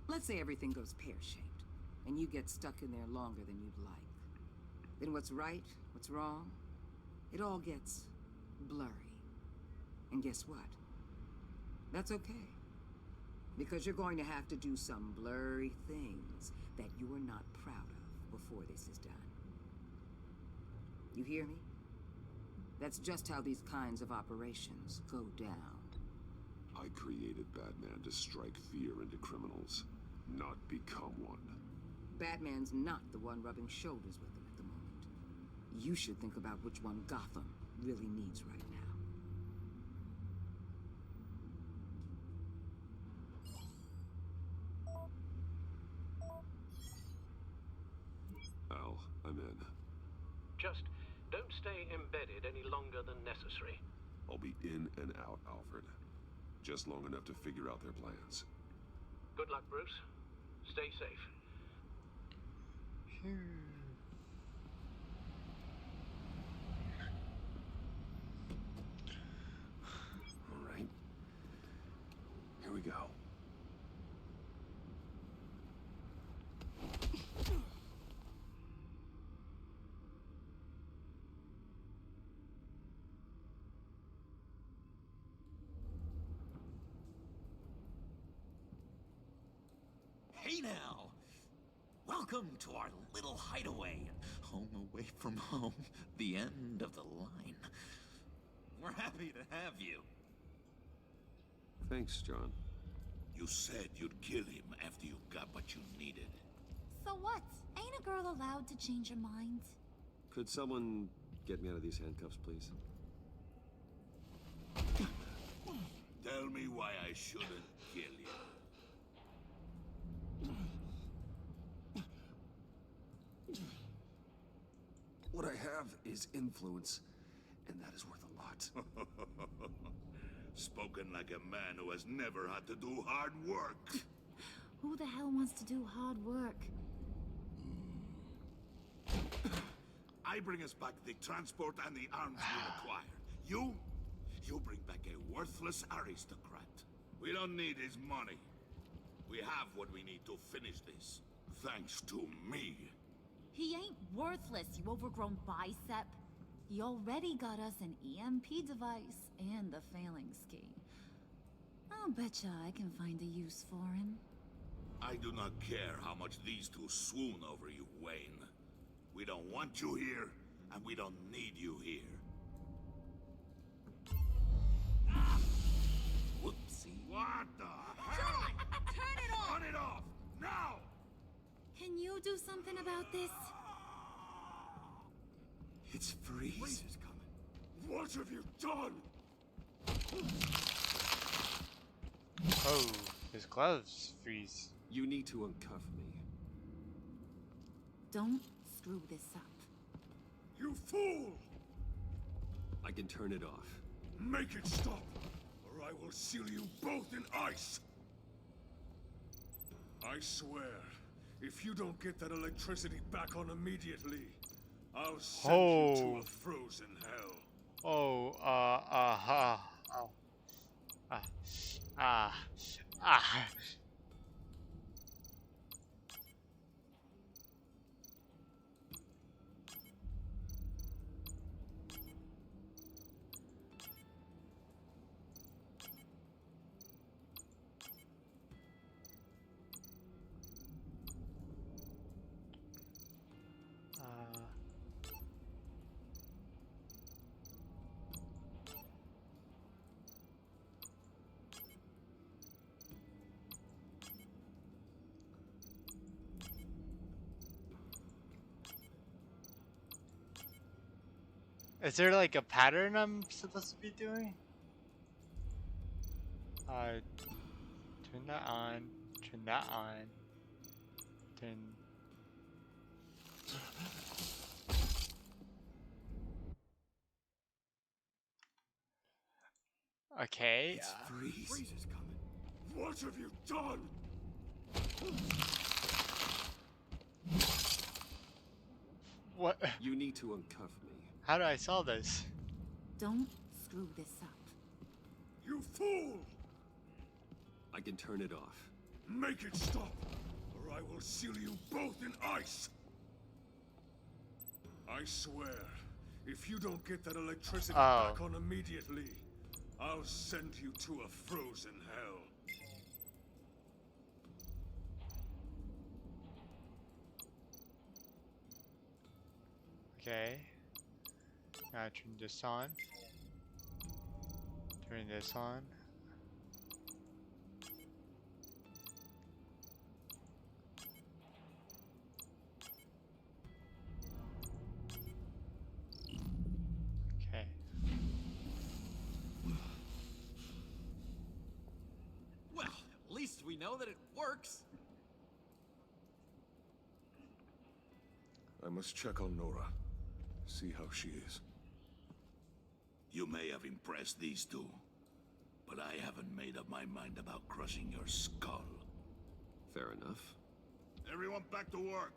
Let's say everything goes pear-shaped, and you get stuck in there longer than you'd like. Then what's right, what's wrong, it all gets blurry. And guess what? That's okay. Because you're going to have to do some blurry things that you're not proud of before this is done. You hear me? That's just how these kinds of operations go down. I created Batman to strike fear into criminals, not become one. Batman's not the one rubbing shoulders with them at the moment. You should think about which one Gotham really needs right now. Al, I'm in. Just don't stay embedded any longer than necessary. I'll be in and out, Alfred. Just long enough to figure out their plans. Good luck, Bruce. Stay safe. All right. Here we go. Welcome to our little hideaway. Home away from home. The end of the line. We're happy to have you. Thanks, John. You said you'd kill him after you got what you needed. So what? Ain't a girl allowed to change her mind? Could someone get me out of these handcuffs, please? Tell me why I shouldn't kill you. What I have is influence, and that is worth a lot. Spoken like a man who has never had to do hard work. Who the hell wants to do hard work? I bring us back the transport and the arms we require. You bring back a worthless aristocrat. We don't need his money. We have what we need to finish this. Thanks to me. He ain't worthless, you overgrown bicep. He already got us an EMP device and the phalanx key. I'll betcha I can find a use for him. I do not care how much these two swoon over you, Wayne. We don't want you here, and we don't need you here. Whoopsie. What the hell? John, turn it off! Turn it off! Now! Can you do something about this? It's Freeze. Freeze is coming. What have you done? Oh, his gloves freeze. You need to uncuff me. Don't screw this up. You fool! I can turn it off. Make it stop, or I will seal you both in ice! I swear, if you don't get that electricity back on immediately, I'll send you to a frozen hell. Is there like a pattern I'm supposed to be doing? Turn that on, turn that on, turn... Okay. Freeze. Freeze is coming. What have you done? What? You need to uncuff me. How do I solve this? Don't screw this up. You fool! I can turn it off. Make it stop, or I will seal you both in ice! I swear, if you don't get that electricity back on immediately, I'll send you to a frozen hell. Okay. Now turn this on. Turn this on. Okay. Well, at least we know that it works. I must check on Nora. See how she is. You may have impressed these two, but I haven't made up my mind about crushing your skull. Fair enough. Everyone back to work.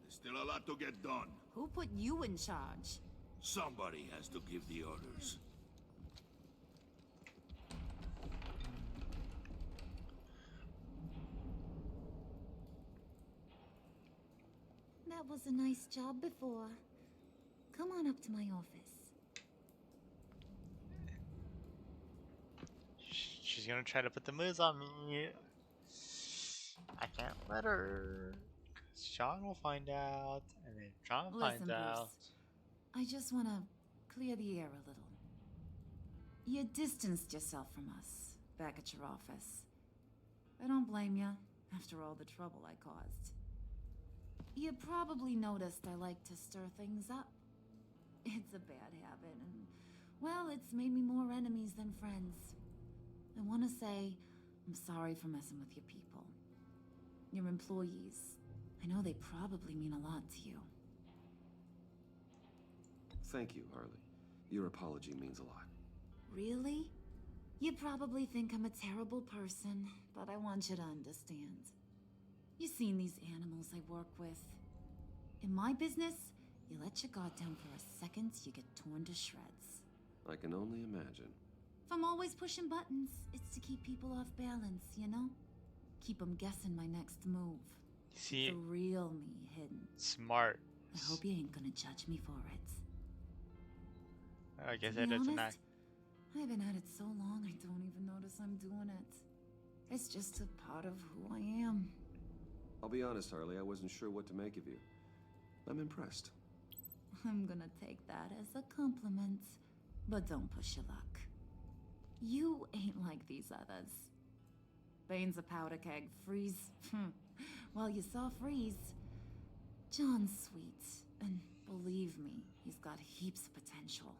There's still a lot to get done. Who put you in charge? Somebody has to give the orders. That was a nice job before. Come on up to my office. She's gonna try to put the moves on me. I can't let her. Sean will find out, and then John Listen, finds out. Bruce, I just want to clear the air a little. You distanced yourself from us back at your office. I don't blame you, after all the trouble I caused. You probably noticed I like to stir things up. It's a bad habit, and, well, it's made me more enemies than friends. I want to say I'm sorry for messing with your people. Your employees. I know they probably mean a lot to you. Thank you, Harley. Your apology means a lot. Really? You probably think I'm a terrible person, but I want you to understand. You've seen these animals I work with. In my business, you let your guard down for a second, you get torn to shreds. I can only imagine. If I'm always pushing buttons, it's to keep people off balance, you know? Keep them guessing my next move. See, the real me hidden. Smart. I hope you ain't gonna judge me for it. I guess To be that doesn't honest, act. I've been at it so long I don't even notice I'm doing it. It's just a part of who I am. I'll be honest, Harley, I wasn't sure what to make of you. I'm impressed. I'm gonna take that as a compliment. But don't push your luck. You ain't like these others. Bane's a powder keg. Freeze. Well, you saw Freeze. John's sweet. And believe me, he's got heaps of potential.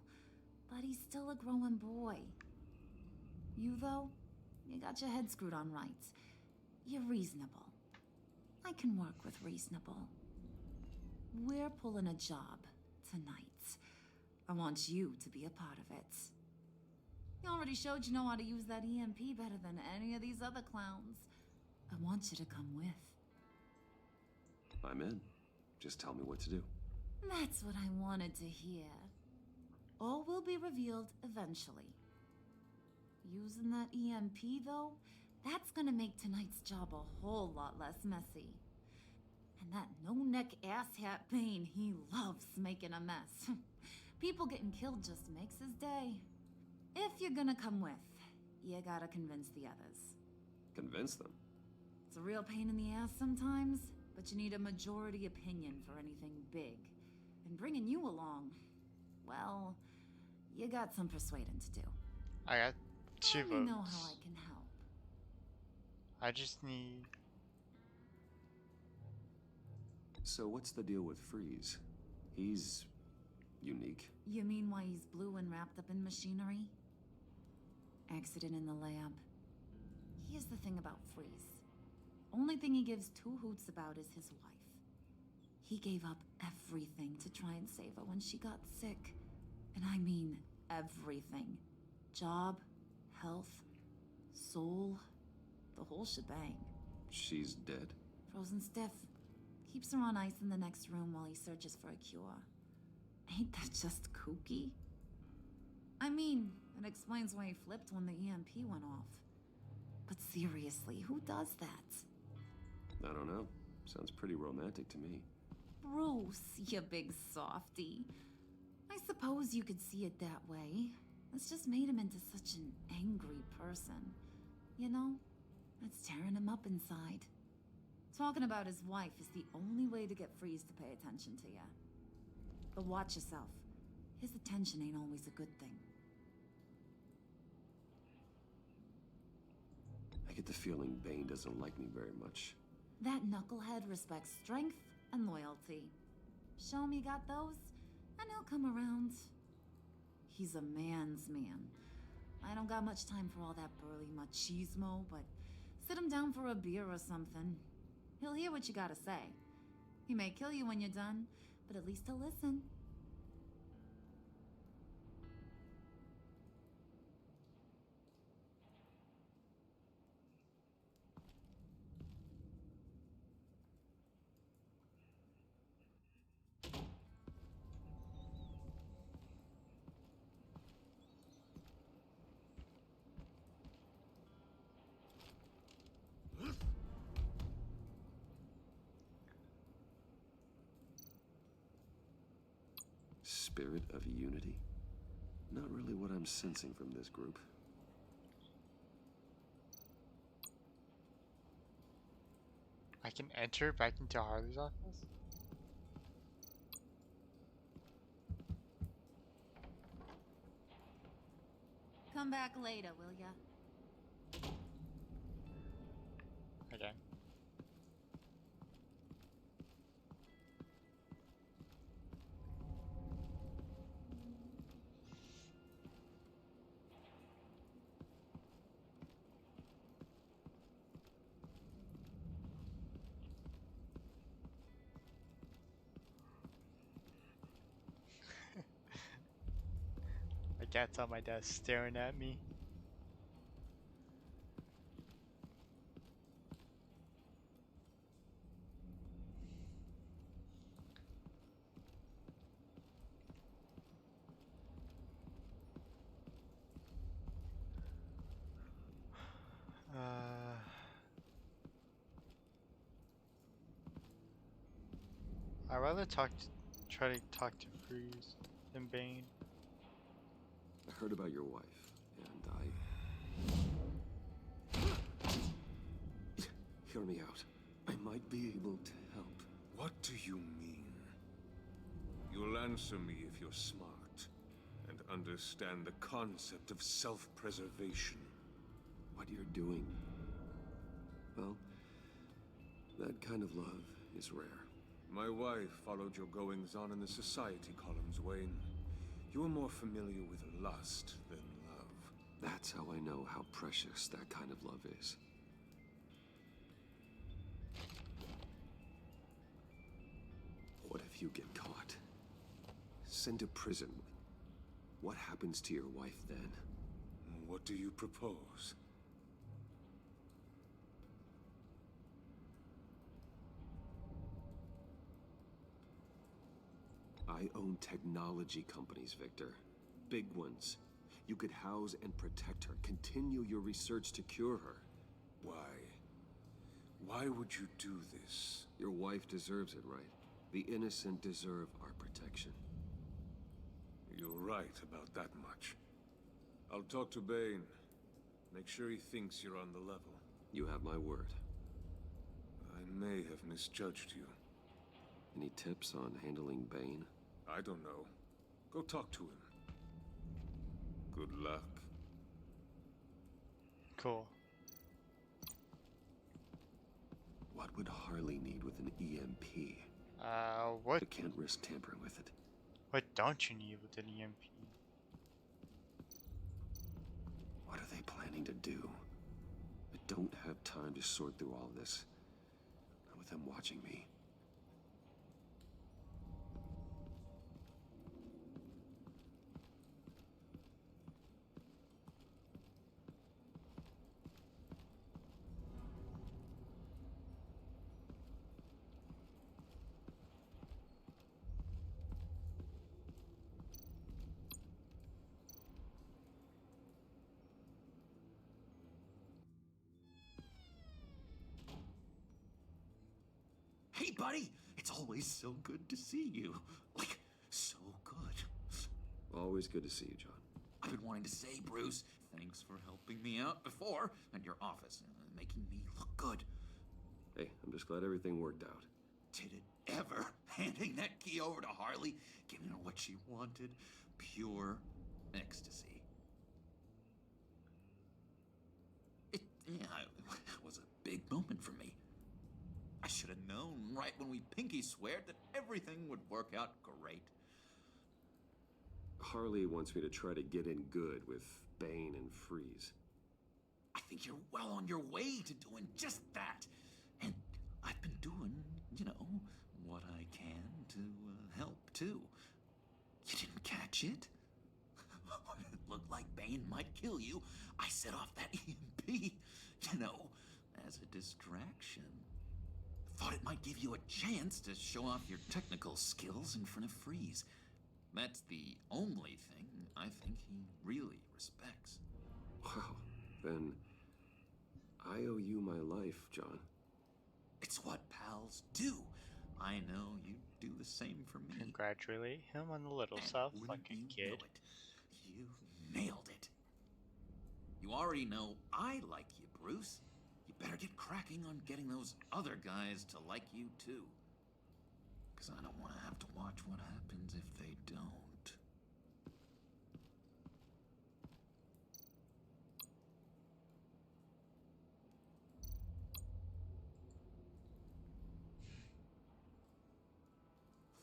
But he's still a growing boy. You, though, you got your head screwed on right. You're reasonable. I can work with reasonable. We're pulling a job tonight. I want you to be a part of it. You already showed you know how to use that EMP better than any of these other clowns. I want you to come with. I'm in. Just tell me what to do. That's what I wanted to hear. All will be revealed eventually. Using that EMP, though, that's gonna make tonight's job a whole lot less messy. And that no-neck asshat Bane, he loves making a mess. People getting killed just makes his day. If you're gonna come with, you gotta convince the others. Convince them? It's a real pain in the ass sometimes, but you need a majority opinion for anything big. And bringing you along, well, you got some persuading to do. I got 2 Let me votes. know how I can help. I just need. So what's the deal with Freeze? He's unique. You mean why he's blue and wrapped up in machinery? Accident in the lab. Here's the thing about Freeze. Only thing he gives 2 hoots about is his wife. He gave up everything to try and save her when she got sick. And I mean everything. Job, health, soul, the whole shebang. She's dead? Frozen stiff. Keeps her on ice in the next room while he searches for a cure. Ain't that just kooky? I mean, it explains why he flipped when the EMP went off. But seriously, who does that? I don't know. Sounds pretty romantic to me. Bruce, you big softy. I suppose you could see it that way. It's just made him into such an angry person. You know? It's tearing him up inside. Talking about his wife is the only way to get Freeze to pay attention to you. But watch yourself. His attention ain't always a good thing. I get the feeling Bane doesn't like me very much. That knucklehead respects strength and loyalty. Show me got those, and he'll come around. He's a man's man. I don't got much time for all that burly machismo, but sit him down for a beer or something. He'll hear what you gotta say. He may kill you when you're done, but at least he'll listen. Spirit of unity? Not really what I'm sensing from this group. I can enter back into Harley's office? Come back later, will ya? Okay. My cat's on my desk staring at me. I'd rather try to talk to Freeze than Bane. I heard about your wife, and hear me out. I might be able to help. What do you mean? You'll answer me if you're smart and understand the concept of self-preservation. What you're doing? Well, that kind of love is rare. My wife followed your goings-on in the society columns, Wayne. You are more familiar with lust than love. That's how I know how precious that kind of love is. What if you get caught? Sent to prison. What happens to your wife then? What do you propose? I own technology companies, Victor. Big ones. You could house and protect her. Continue your research to cure her. Why? Why would you do this? Your wife deserves it, right? The innocent deserve our protection. You're right about that much. I'll talk to Bane. Make sure he thinks you're on the level. You have my word. I may have misjudged you. Any tips on handling Bane? I don't know. Go talk to him. Good luck. Cool. What would Harley need with an EMP? What? I can't risk tampering with it. What don't you need with an EMP? What are they planning to do? I don't have time to sort through all this. Not with them watching me. Hey, buddy! It's always so good to see you. Like, so good. Always good to see you, John. I've been wanting to say, Bruce, thanks for helping me out before at your office, making me look good. Hey, I'm just glad everything worked out. Did it ever? Handing that key over to Harley, giving her what she wanted. Pure ecstasy. It was a big moment for me. I should have known right when we pinky sweared that everything would work out great. Harley wants me to try to get in good with Bane and Freeze. I think you're well on your way to doing just that. And I've been doing, what I can to help, too. You didn't catch it? When it looked like Bane might kill you, I set off that EMP, as a distraction. Thought it might give you a chance to show off your technical skills in front of Freeze. That's the only thing I think he really respects. Wow, then I owe you my life, John. It's what pals do. I know you do the same for me. Congratulate him on the little stuff, like a kid. You nailed it. You already know I like you, Bruce. You better get cracking on getting those other guys to like you too. Because I don't want to have to watch what happens if they don't.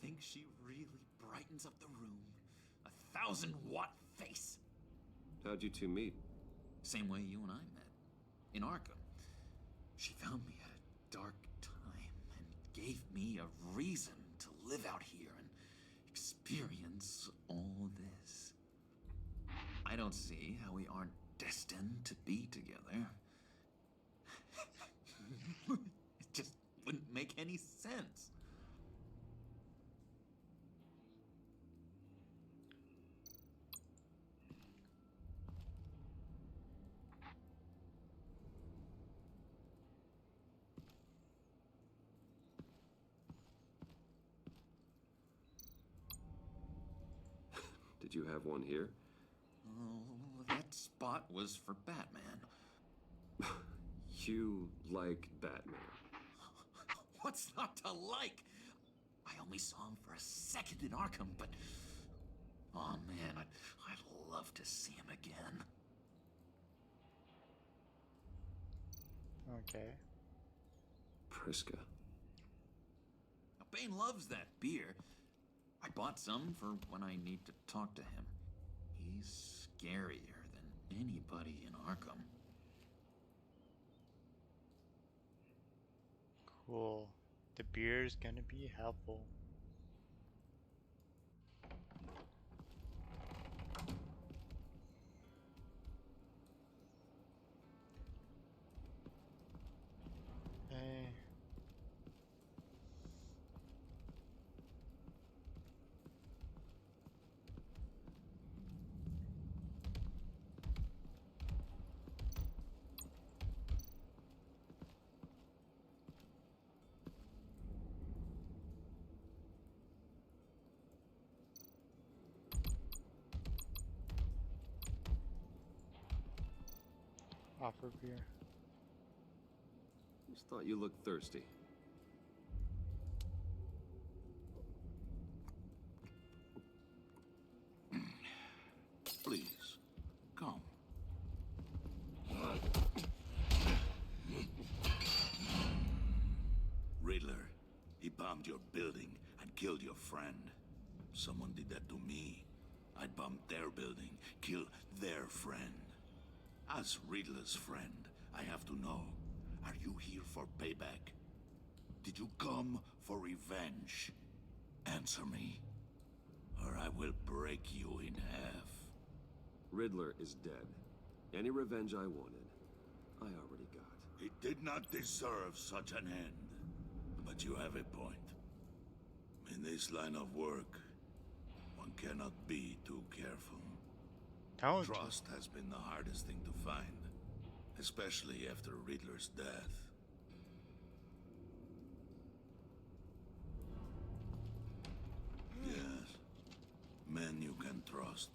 Think she really brightens up the room? 1,000-watt face! How'd you two meet? Same way you and I met. In Arkham. She found me at a dark time and gave me a reason to live out here and experience all this. I don't see how we aren't destined to be together. It just wouldn't make any sense. Did you have one here? Oh, that spot was for Batman. You like Batman? What's not to like? I only saw him for a second in Arkham, but... oh man, I'd love to see him again. Okay. Priska. Now, Bane loves that beer. I bought some for when I need to talk to him. He's scarier than anybody in Arkham. Cool. The beer's gonna be helpful. Hey. Offer beer. Just thought you looked thirsty. Please, come. Riddler, he bombed your building and killed your friend. Someone did that to me. I bombed their building, killed their friend. As Riddler's friend, I have to know, are you here for payback? Did you come for revenge? Answer me, or I will break you in half. Riddler is dead. Any revenge I wanted, I already got. He did not deserve such an end. But you have a point. In this line of work, one cannot be too careful. Trust has been the hardest thing to find, especially after Riddler's death. Yes, men you can trust.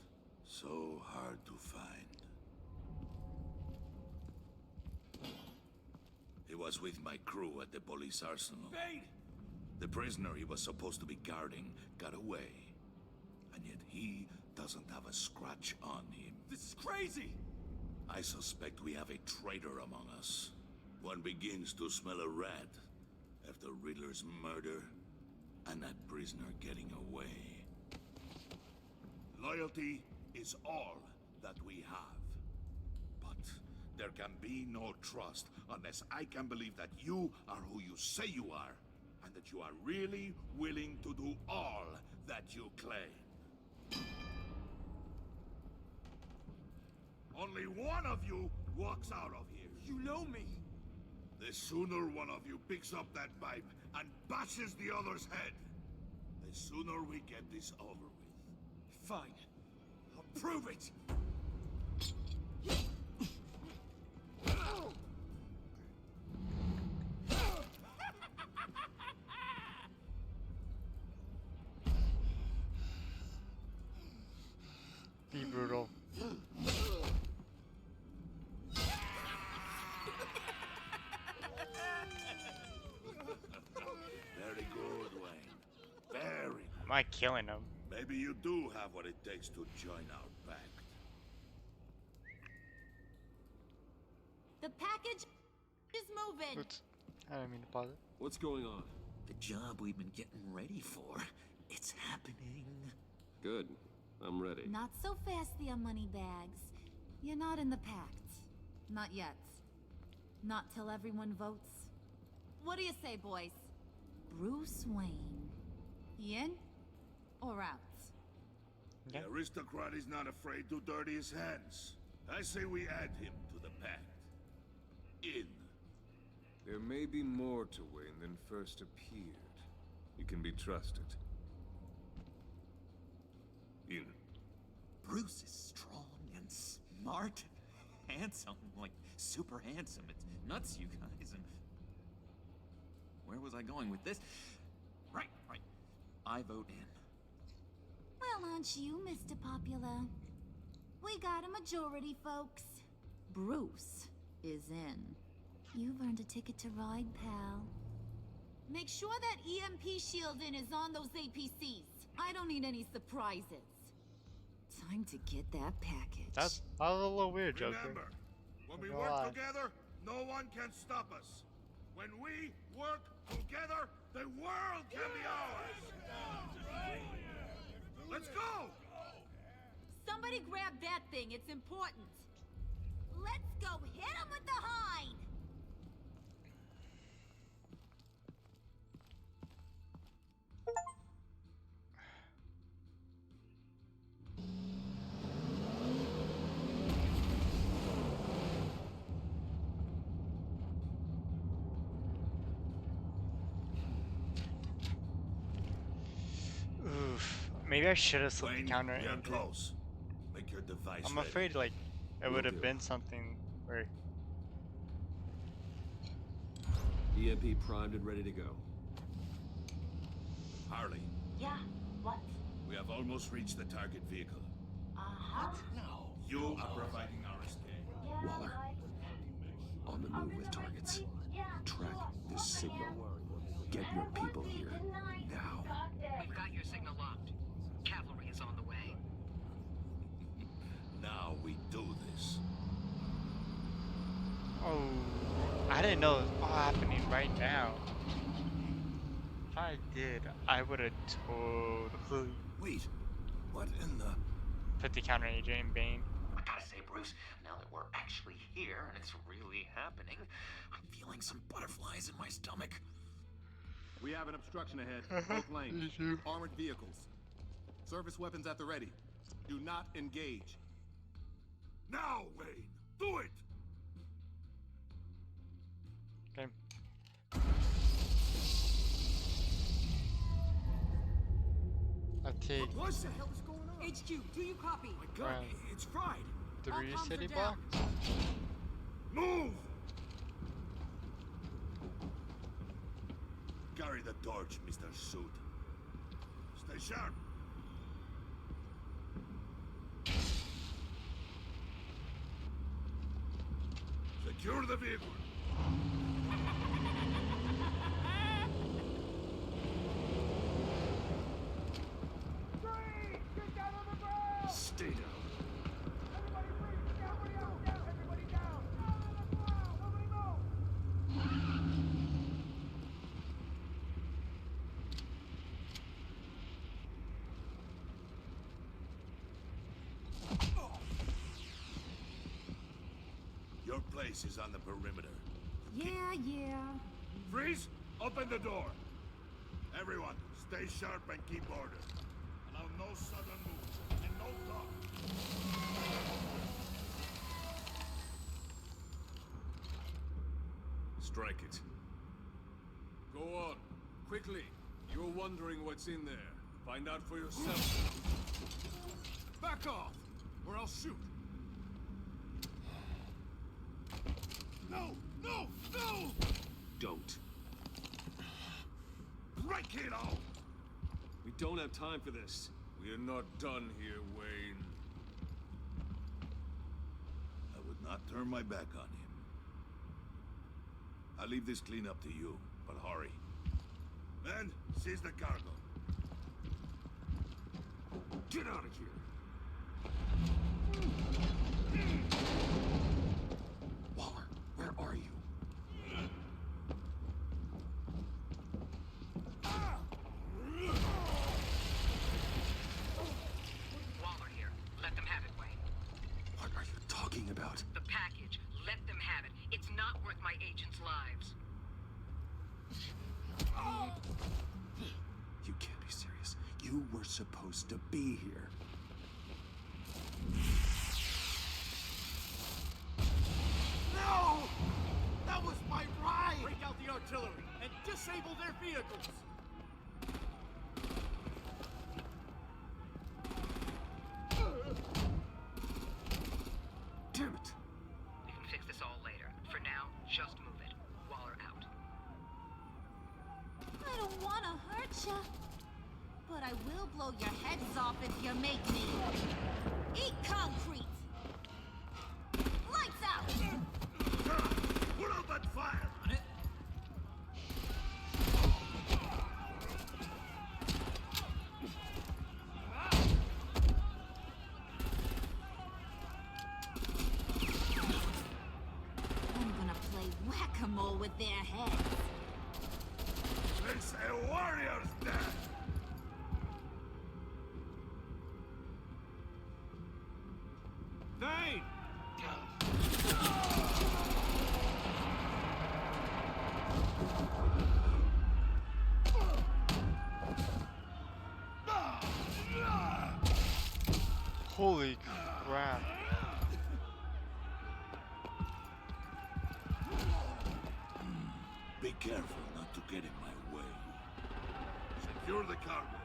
So hard to find. He was with my crew at the police arsenal. Bane! The prisoner he was supposed to be guarding got away. And yet he doesn't have a scratch on him. This is crazy! I suspect we have a traitor among us. One begins to smell a rat after Riddler's murder and that prisoner getting away. Loyalty is all that we have. But there can be no trust unless I can believe that you are who you say you are, and that you are really willing to do all that you claim. Only one of you walks out of here. You know me. The sooner one of you picks up that pipe and bashes the other's head, the sooner we get this over with. Fine. I'll prove it. Be brutal. Not killing him. Maybe you do have what it takes to join our pact. The package is moving. Oops. I didn't mean to pause it. What's going on? The job we've been getting ready for. It's happening. Good. I'm ready. Not so fast, the Moneybags. You're not in the pact. Not yet. Not till everyone votes. What do you say, boys? Bruce Wayne. In or out? The aristocrat is not afraid to dirty his hands. I say we add him to the pact. In. There may be more to Wayne than first appeared. You can be trusted. In. Bruce is strong and smart, handsome, like super handsome. It's nuts, you guys. And where was I going with this? Right. I vote in. Well, aren't you, Mr. Popular? We got a majority, folks. Bruce is in. You've earned a ticket to ride, pal. Make sure that EMP shielding is on those APCs. I don't need any surprises. Time to get that package. That was a little weird, Joker. Remember, when we work together, no one can stop us. When we work together, the world can be ours. Let's go! Somebody grab that thing. It's important. Let's go hit him with the hind. Oof. Maybe I should have slipped the counter You're in. close. Make your device I'm ready. afraid, like, it would have been something where. EMP primed and ready to go. Harley, Yeah, what? we have almost reached the target vehicle. Uh-huh. No. You are providing our escape. Waller. On the move with targets. Track this signal. Get your people here. Now. We've got your signal locked. Cavalry is on the way. Now we do this. Oh, I didn't know it was all happening right now. If I did, I would have totally. Wait, what in the? Put the counter agent in Bane. I gotta say, Bruce, now that we're actually here and it's really happening, I'm feeling some butterflies in my stomach. We have an obstruction ahead, both lanes. Armored vehicles. Service weapons at the ready. Do not engage. Now, Wayne, do it! Okay. I take What the hell is going on? HQ, do you copy? My God, Right. it's fried. 3 All city comms are down. blocks. Move! Carry the torch, Mr. Suit. Stay sharp. Secure the vehicle. Stay down. Your place is on the perimeter. Yeah. Freeze! Open the door. Everyone, stay sharp and keep order. Allow no sudden moves and no talk. Strike it. Go on. Quickly. You're wondering what's in there. Find out for yourself. Back off, or I'll shoot. No! No! No! Don't. Right, kiddo! We don't have time for this. We're not done here, Wayne. I would not turn my back on him. I'll leave this clean up to you, but hurry. Men, seize the cargo. Get out of here! Waller, where are you? Waller here. Let them have it, Wayne. What are you talking about? The package. Let them have it. It's not worth my agents' lives. You can't be serious. You were supposed to be here. No! That was my ride! Break out the artillery and disable their vehicles! Damn it! We can fix this all later. For now, just move it. Waller out. I don't want to hurt ya, but I will blow your heads off if you make me. Eat concrete! Lights out! Put out that fire! On it. I'm gonna play whack-a-mole with their heads. It's a warrior's death! Vane! Holy crap. Be careful not to get in my way. Secure the cargo.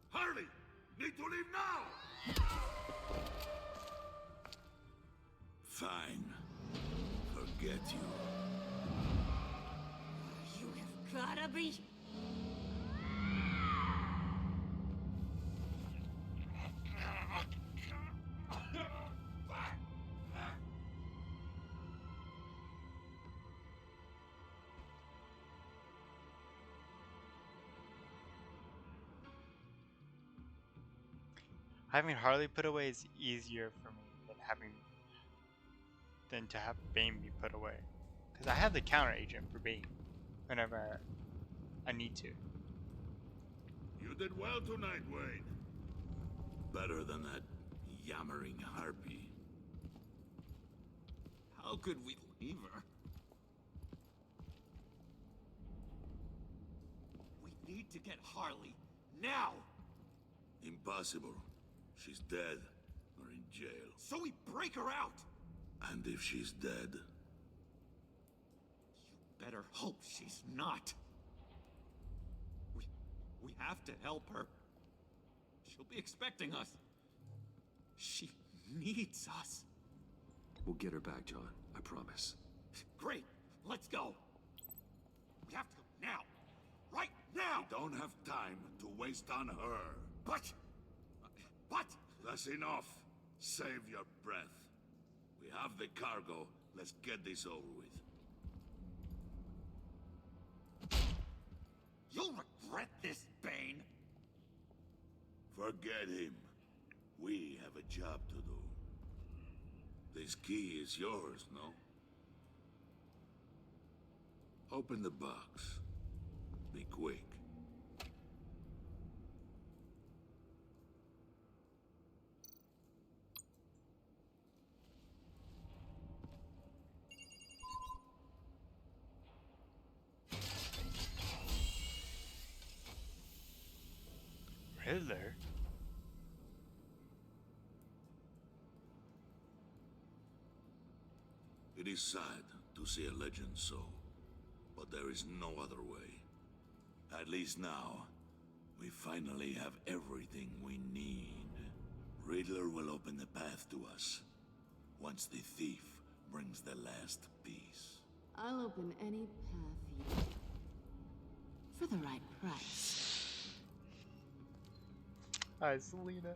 Harley! Need to leave now! Fine. Forget you. You have gotta be. Having Harley put away is easier for me than to have Bane be put away. Because I have the counter agent for Bane whenever I need to. You did well tonight, Wayne. Better than that yammering harpy. How could we leave her? We need to get Harley. Now! Impossible. She's dead or in jail. So we break her out! And if she's dead, You better hope she's not. We have to help her. She'll be expecting us. She needs us. We'll get her back, John. I promise. Great. Let's go. We have to go now. Right now! we don't have time to waste on her. But... That's enough. Save your breath. We have the cargo. Let's get this over with. You'll regret this, Bane. Forget him. We have a job to do. This key is yours, no? Open the box. Be quick. Riddler? It is sad to see a legend so, but there is no other way. At least now, we finally have everything we need. Riddler will open the path to us, once the thief brings the last piece. I'll open any path you... for the right price. Hi, Selena.